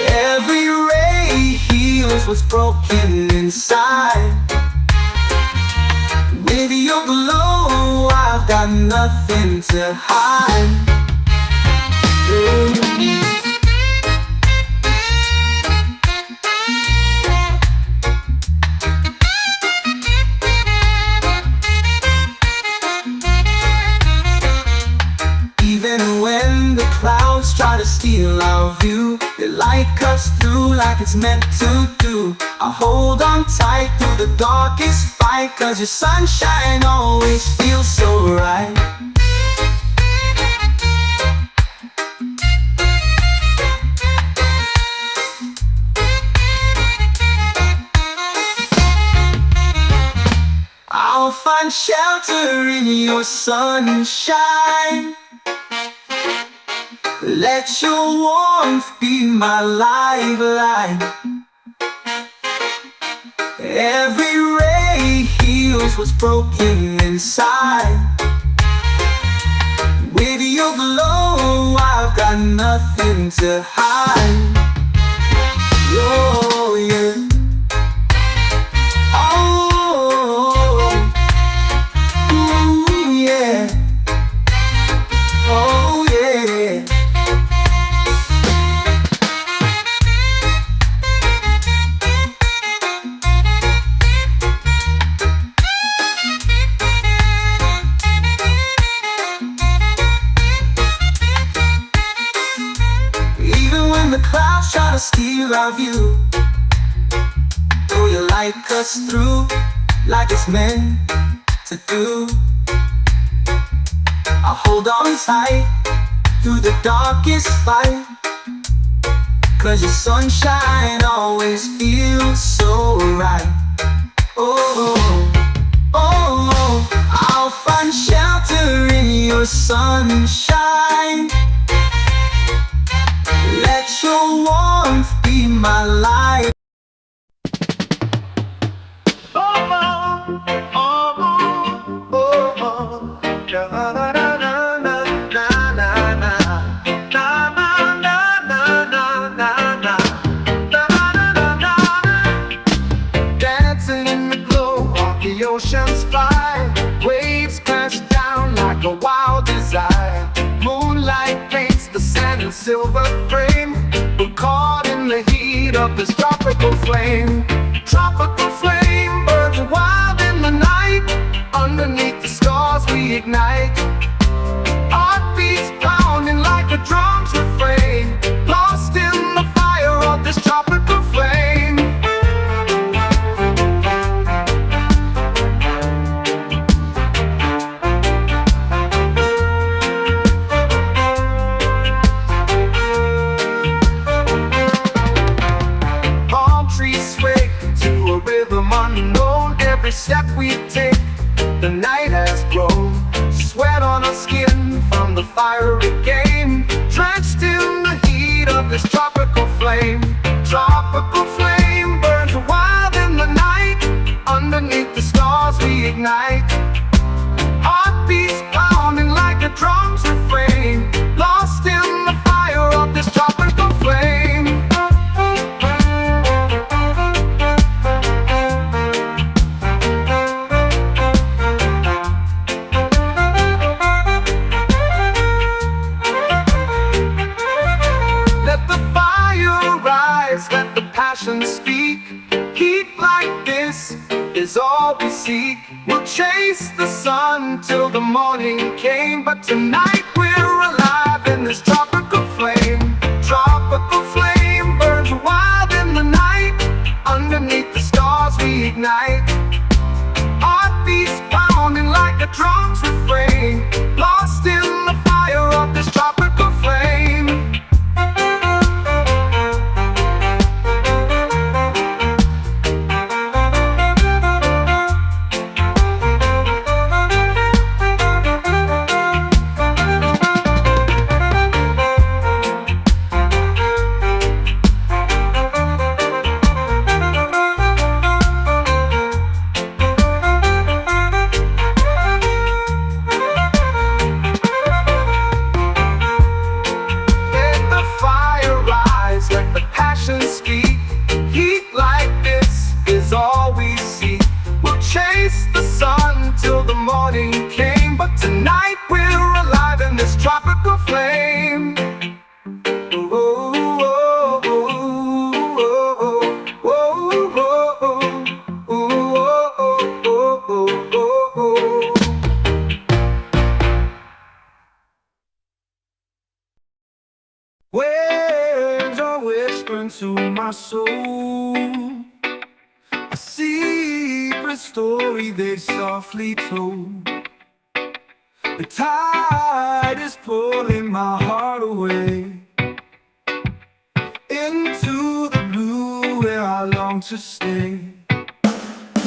Every ray heals what's broken inside. With your glow, I've got nothing to hide. Even when the clouds try to steal our view, the light cuts through like it's meant to do. I hold on tight through the darkest fight, 'cause your sunshine always feels so right. I'll find shelter in your sunshine. Let your warmth be my lifeline. Every ray heals what's broken inside. With your glow, I've got nothing to hide. Oh yeah. Oh, ooh, yeah. Oh yeah. Even when the clouds try to steal our view, though your light cuts through like it's meant to do, I hold on tight through the darkest fight, 'cause your sunshine always feels so right. Oh, oh, I'll find shelter in your sunshine. Let your warmth be my light. Dancing in the glow of the ocean's fire, waves crash down like a wild desire. Moonlight paints the sand in silver frame. We're caught in the heat of this tropical flame. Tropical flame burns wild in the night. Underneath the stars we ignite. Heartbeats pounding like a drum's refrain. Lost in the fire of this tropical flame. Palm trees sway to a rhythm unknown. Every step we take, the night has grown. Sweat on our skin from the fiery game, drenched in the heat of this tropical flame. Tropical flame burns wild in the night. Underneath the stars we ignite. Heartbeats pounding like a drum's refrain. Lost in the fire of this tropical flame. Let the fire rise, let the passion speak. Heat like this is all we seek. We'll chase the sun till the morning came, but tonight we're alive in this tropical flame. Tropical flame burns wild in the night. Underneath the stars we ignite. Heartbeats pounding like a drum's refrain. Lost in the fire of this tropical flame. Let the fire rise, let the passion speak. Heat like this is all we seek. We'll chase the sun till the morning came, but tonight we're alive in this tropical flame. Oh, oh, oh, oh, oh, oh, oh, oh, oh. Words are whispering to my soul, a secret story they softly told. The tide is pulling my heart away into the blue where I long to stay.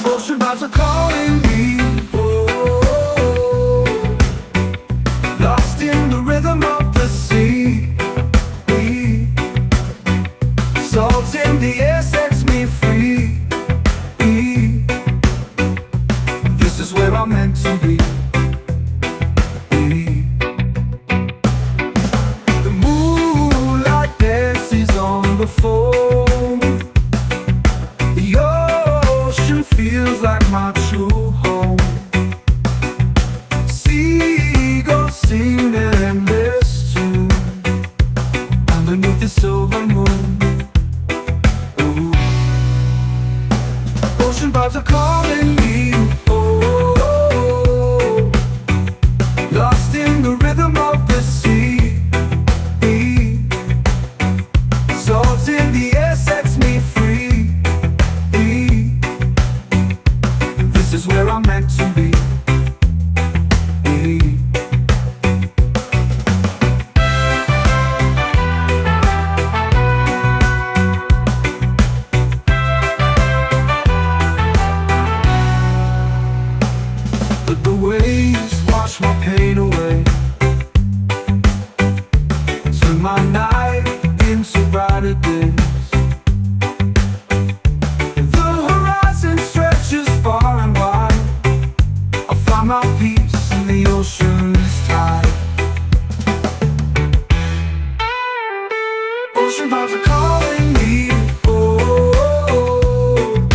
Ocean vibes are calling me, oh, lost in the rhythm of the sea. Salt in the air sets me free. This is where I'm meant to be. The moonlight dances on the foam. vibes are calling me. Oh, oh, oh. Lost in the rhythm of the sea. Salt in the air sets me free. This is where I'm meant to be. Let the waves wash my pain away. Turn my night into brighter days. The horizon stretches far and wide. I'll find my peace in the ocean's tide. Ocean vibes are calling me. Oh, oh, oh.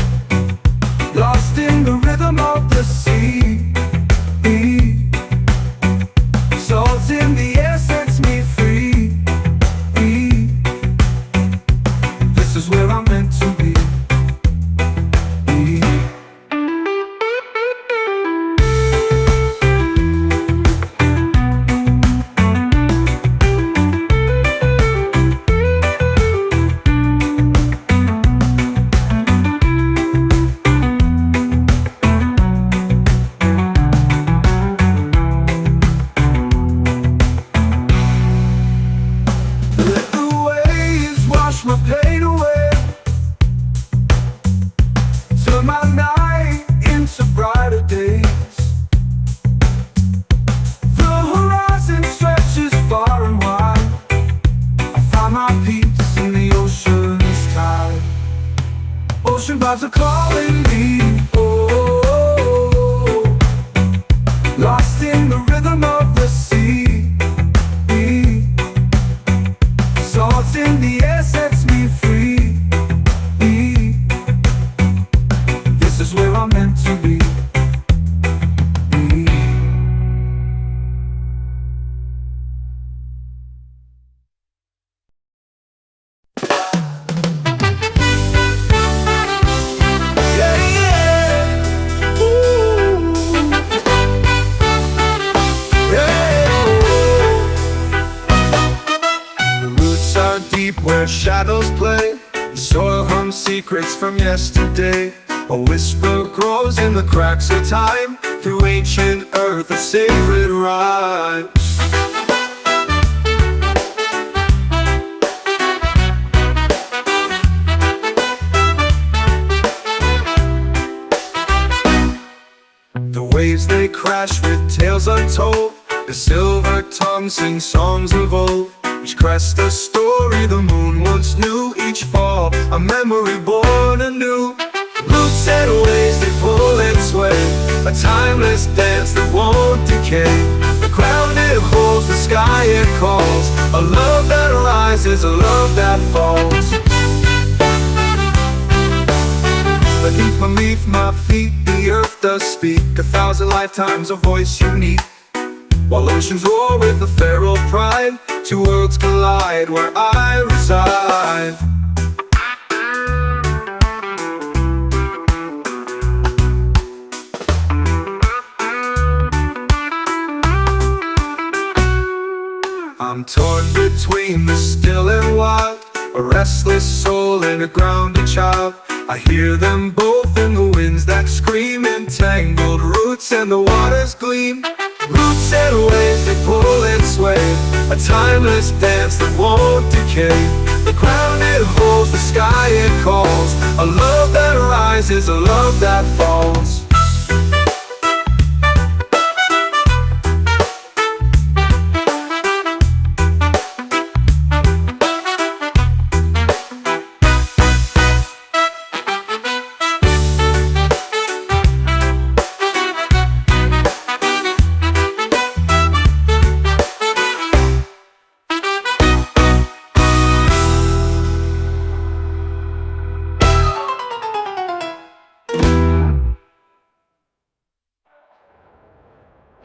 Lost in the rhythm of the sea. Salt in the air sets me free. This is where I'm meant to be. Let the waves wash my pain away. Turn my night into brighter days. The horizon stretches far and wide. I find my peace in the ocean's tide. Ocean vibes are calling me. Oh, oh, oh. Lost in the rhythm of the sea. Salt in the air sets me free. This is where I'm meant to be. Yeah, yeah. Ooh. Yeah. The roots are deep where shadows play. The soil hums secrets from yesterday. A whisper grows in the cracks of time. Through ancient earth, a sacred rhyme. The waves they crash with tales untold. The silver tongue sings songs of old. Each crest a story the moon once knew. Each fall a memory born anew. Roots and waves they pull and sway. A timeless dance that won't decay. The ground it holds, the sky it calls. A love that rises, a love that falls. Beneath my feet, the earth does speak. 1,000 lifetimes, a voice unique. While oceans roar with a feral pride, two worlds collide where I reside. I'm torn between the still and wild, a restless soul and a grounded child. I hear them both in the winds that scream. Entangled roots and the waters gleam. Roots and waves that pull and sway. A timeless dance that won't decay. The ground it holds, the sky it calls. A love that rises, a love that falls.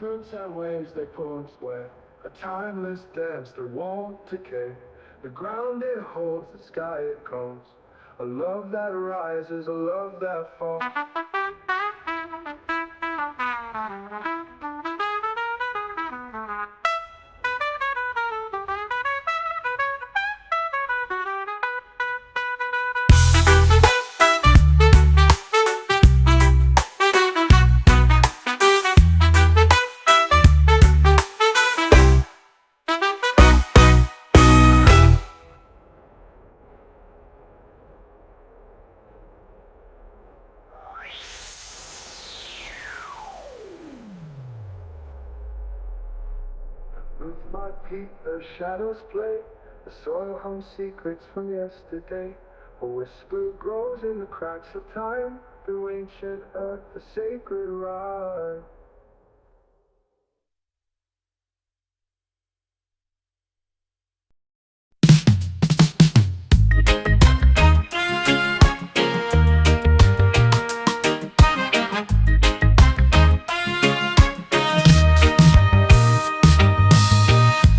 Roots and waves they pull and sway. A timeless dance that won't decay. The ground it holds, the sky it calls. A love that rises, a love that falls. With my feet the shadows play, the soil hums secrets from yesterday. A whisper grows in the cracks of time, through ancient earth, the sacred rhyme.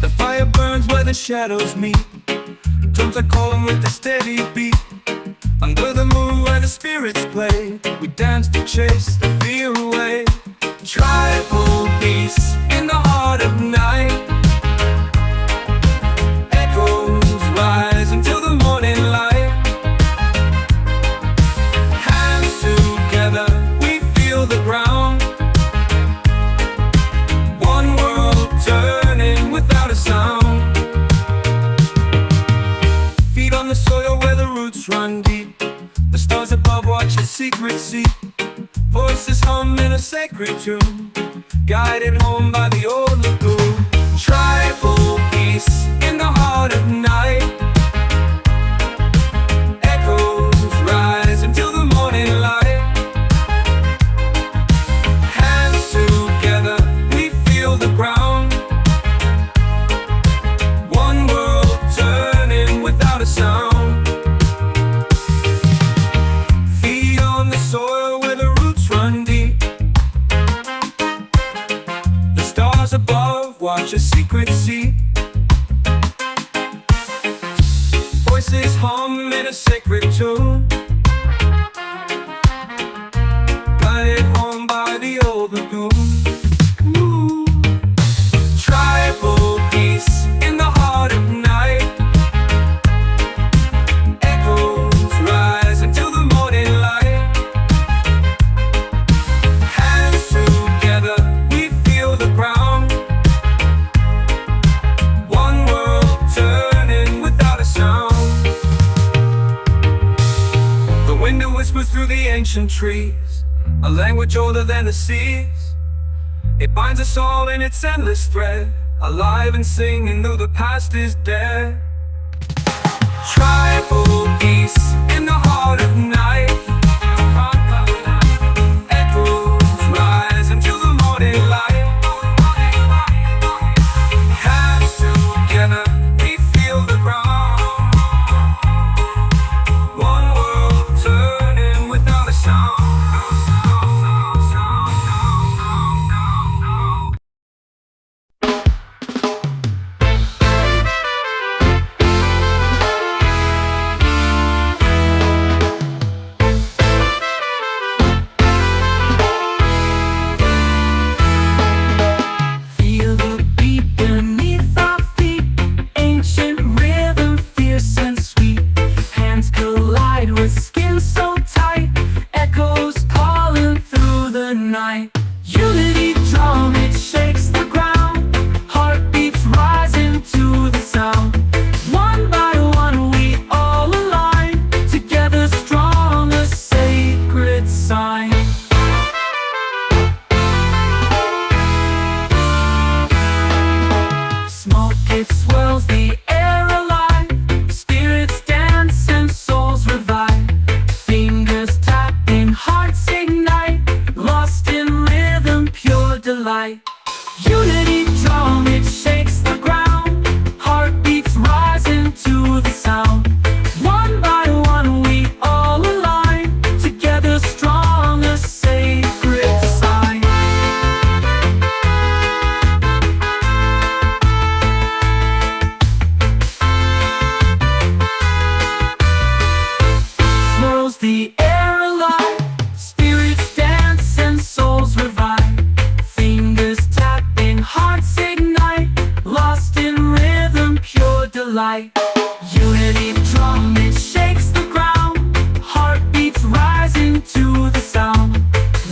The fire burns where the shadows meet. Drums are calling with a steady beat. Under the moon where the spirits play, we dance to chase the fear away. Tribal peace in the heart of night. Echoes rise until the morning light. Hands together, we feel the ground. One world turning without a sound. Feet on the soil where the roots run deep. The stars above watch a secret seep. Voices hum in a sacred tune, guided home by the old lagoon. Tribal peace in the heart of night. Echoes rise until the morning light. Hands together, we feel the ground. One world turning without a sound. Feet on the soil where the roots run deep. The stars above watch a secret seep. Voices hum in a sacred tune, guided home by the old lagoon. Ooh. Tribal peace in the heart of night. Echoes rise until the morning light. Hands together, we feel the ground. One world turning without a sound. The wind whispers through the ancient trees, a language older than the seas. It binds us all in its endless thread, alive and singing though the past is dead. Tribal peace in the heart of night. Echoes rise until the morning light. Hands together, we feel the ground. One world turning without a sound. Feel the beat beneath our feet. Ancient rhythm, fierce and sweet. Hands collide with skin so tight. Echoes calling through the night. Unity drum, it shakes the ground. Heartbeats rising to the sound. One by one we all align. Together strong, a sacred sign. Smoke, it swirls the air alive. Spirits dance and souls revive. Fingers tapping, hearts ignite. Lost in rhythm, pure delight. Unity drum, it shakes the ground. Heartbeats rising to the sound. One by one we all align. Together strong, a sacred sign. light. Unity drum, it shakes the ground. Heartbeats rising to the sound.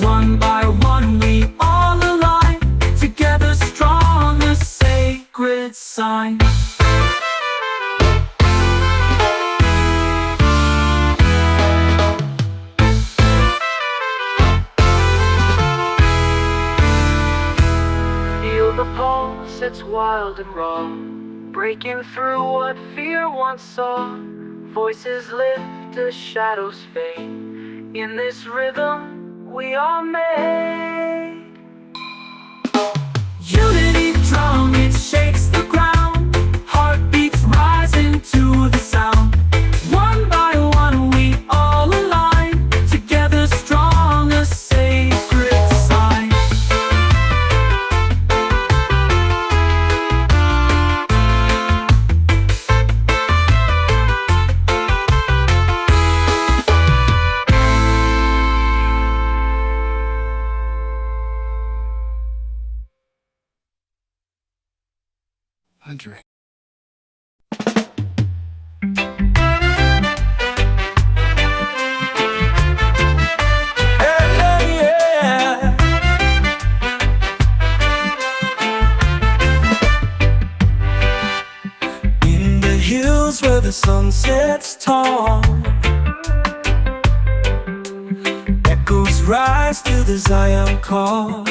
One by one we all align. Together strong, a sacred sign. Feel the pulse, it's wild and raw, breaking through what fear once saw. Voices lift as shadows fade. In this rhythm we are made. Unity drum, it shakes the ground. Heartbeats rising to the sound. One by one we all align. Together strong, a sacred sign. Irie. In the hills where the sun sets tall, echoes rise to the Zion call.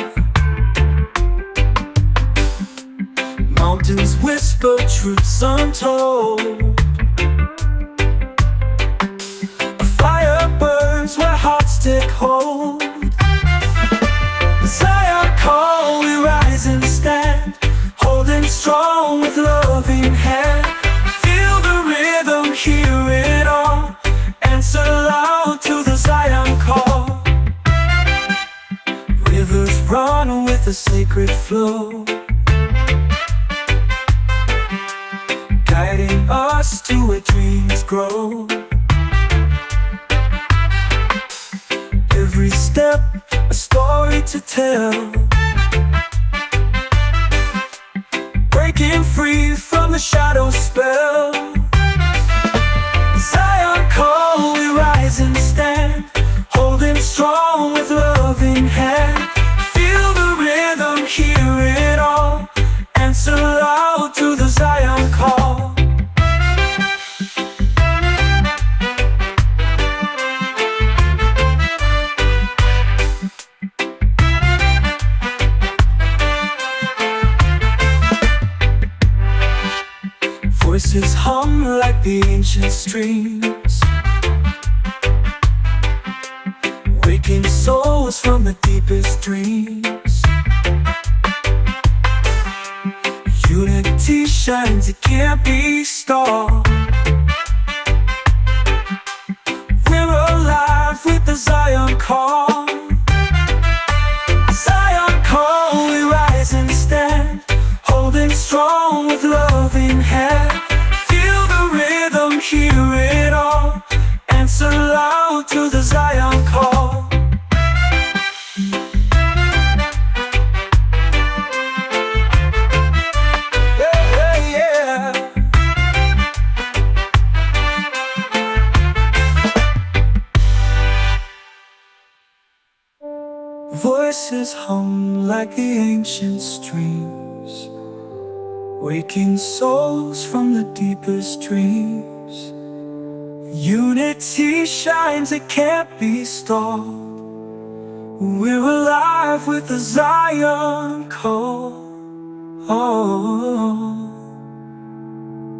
Mountains whisper truths untold. A fire burns where hearts take hold. The Zion call, we rise and stand, holding strong with loving hand. Feel the rhythm, hear it all. Answer loud to the Zion call. Rivers run with a sacred flow, guiding us to where dreams grow. Every step, a story to tell, breaking free from the shadow spell. Zion call, we rise and stand, holding strong with loving hand. Feel the rhythm, hear it all. Answer loud to the Zion call. Voices hum like the ancient streams, waking souls from the deepest dreams. Unity shines, it can't be stopped. We're alive with the Zion call. Zion call, we rise and stand, holding strong with loving hand. Feel the rhythm, hear it all. Answer loud to the Zion call. Voices hum like the ancient streams, waking souls from the deepest dreams. Unity shines, it can't be stopped. We're alive with the Zion call.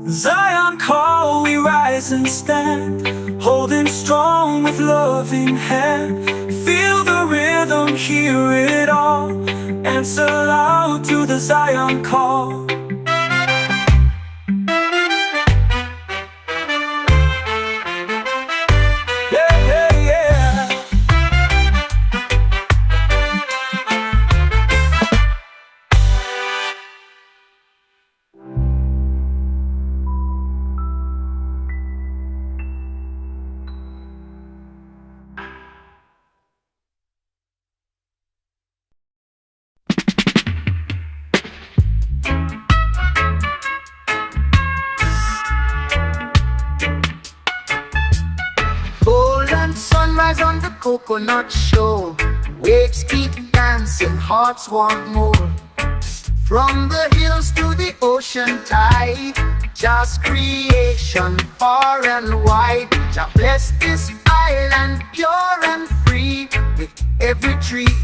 Zion call, we rise and stand, holding strong with loving hand. Feel the rhythm, hear it all. Answer loud to the Zion call. coconut show. Waves keep dancing, hearts want more. From the hills to the ocean tide, just creation far and wide. Jah bless this island pure and free, with every tree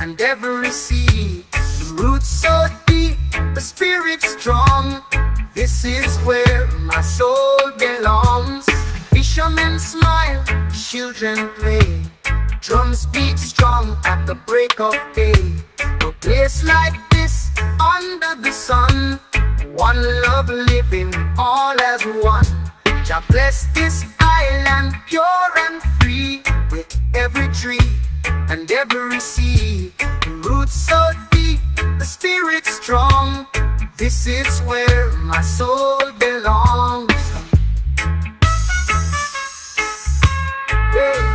and every sea. The roots so deep, the spirit strong. This is where my soul belongs. Fishermen smile, children play. Drums beat strong at the break of day. A place like this, under the sun, one love living all as one. Jah bless this island pure and free, with every tree and every sea. The roots so deep, the spirit strong. This is where my soul belongs. Yeah.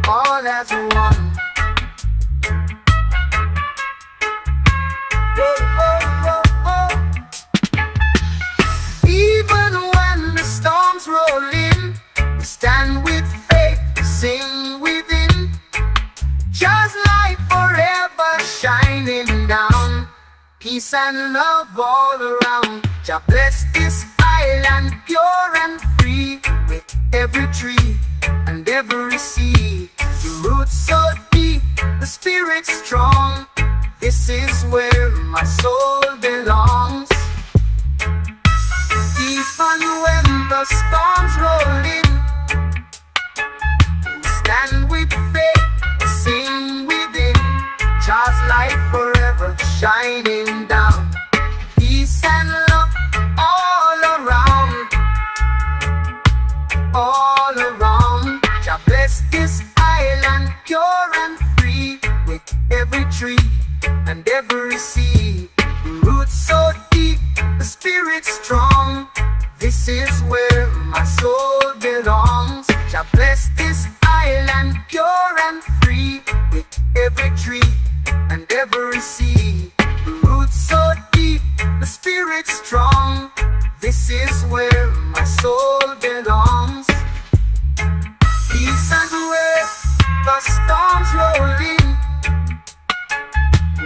All as one. Even when the storms roll in, we stand with faith, sing within. Just light forever shining down, peace and love all around. Jah bless this island pure and free, with every tree and every sea. The roots so deep, the spirit strong. This is where my soul belongs. Even when the storms roll in, we stand with faith, sing within. Just light forever shining down, peace and love all around, all around. Jah bless this island pure and free, with every tree and every sea. The roots so deep, the spirit strong. This is where my soul belongs. Jah bless this island pure and free, with every tree and every sea. The roots so deep, the spirit strong. This is where my soul belongs. Peace and where the storms roll in,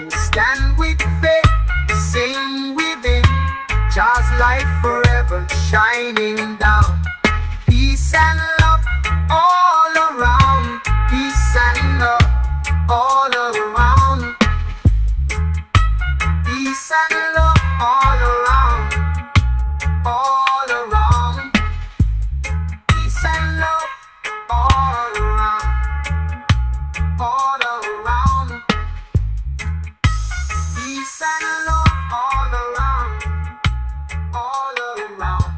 we stand with faith, sing within. Just light forever shining down, peace and love all around, peace and love all around, peace and love all around, all around, peace and love all around, all around, peace and love all around, all around.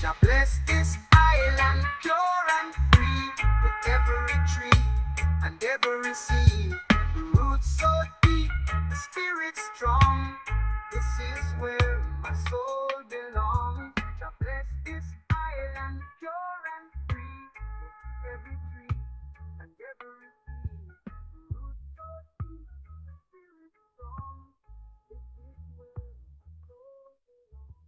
Jah bless this island pure and free, with every tree and every sea. The roots so deep, the spirit strong. This is where my soul belongs. Jah bless this island pure and free, with every tree and every sea. The roots so deep, the spirit strong. This is where my soul belongs.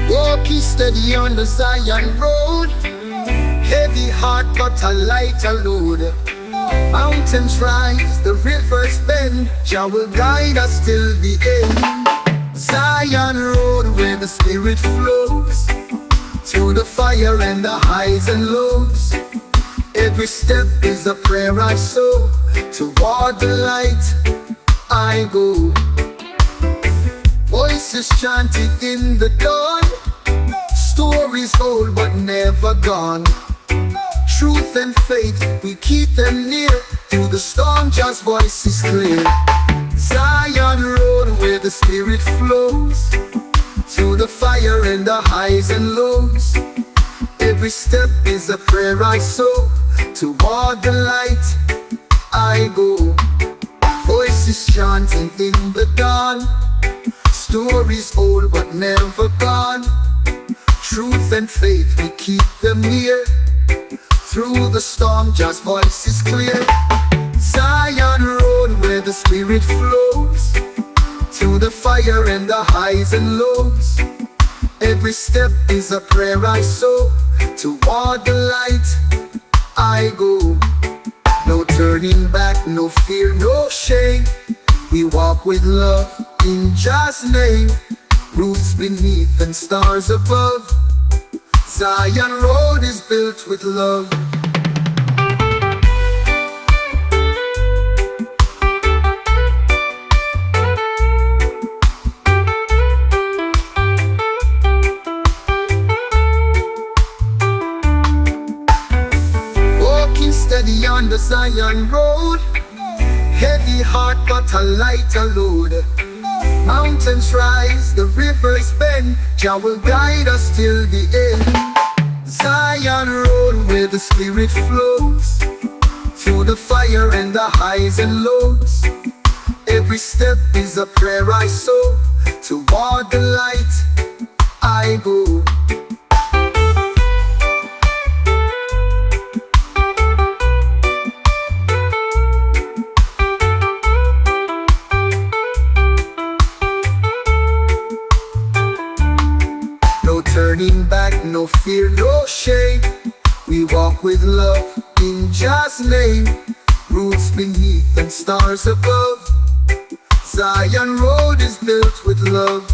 Walking steady on the Zion road, heavy heart but a lighter load. Mountains rise, the rivers bend, Jah will guide us till the end. Zion road where the spirit flows, through the fire and the highs and lows. Every step is a prayer I sow, toward the light I go. Voices chanted in the dawn, stories old but never gone. Truth and faith, we keep them near, through the storm Jah's voice is clear. Zion road where the spirit flows, through the fire and the highs and lows. Every step is a prayer I sow, toward the light I go. Voices chanting in the dawn, stories old but never gone. Truth and faith, we keep them near, through the storm Jah's voice is clear. Zion road where the spirit flows, fire and the highs and lows. Every step is a prayer I sow. Toward the light I go. No turning back, no fear, no shame. We walk with love in Jah's name. Roots beneath and stars above. Zion Road is built with love. Walking steady on the Zion Road. Heavy heart but a lighter load. Mountains rise, the rivers bend. Jah will guide us till the end. Zion Road where the spirit flows. Through the fire and the highs and lows. Every step is a prayer I sow. Toward the light I go. No turning back, no fear, no shame. We walk with love in Jah's name. Roots beneath and stars above. Zion Road is built with love.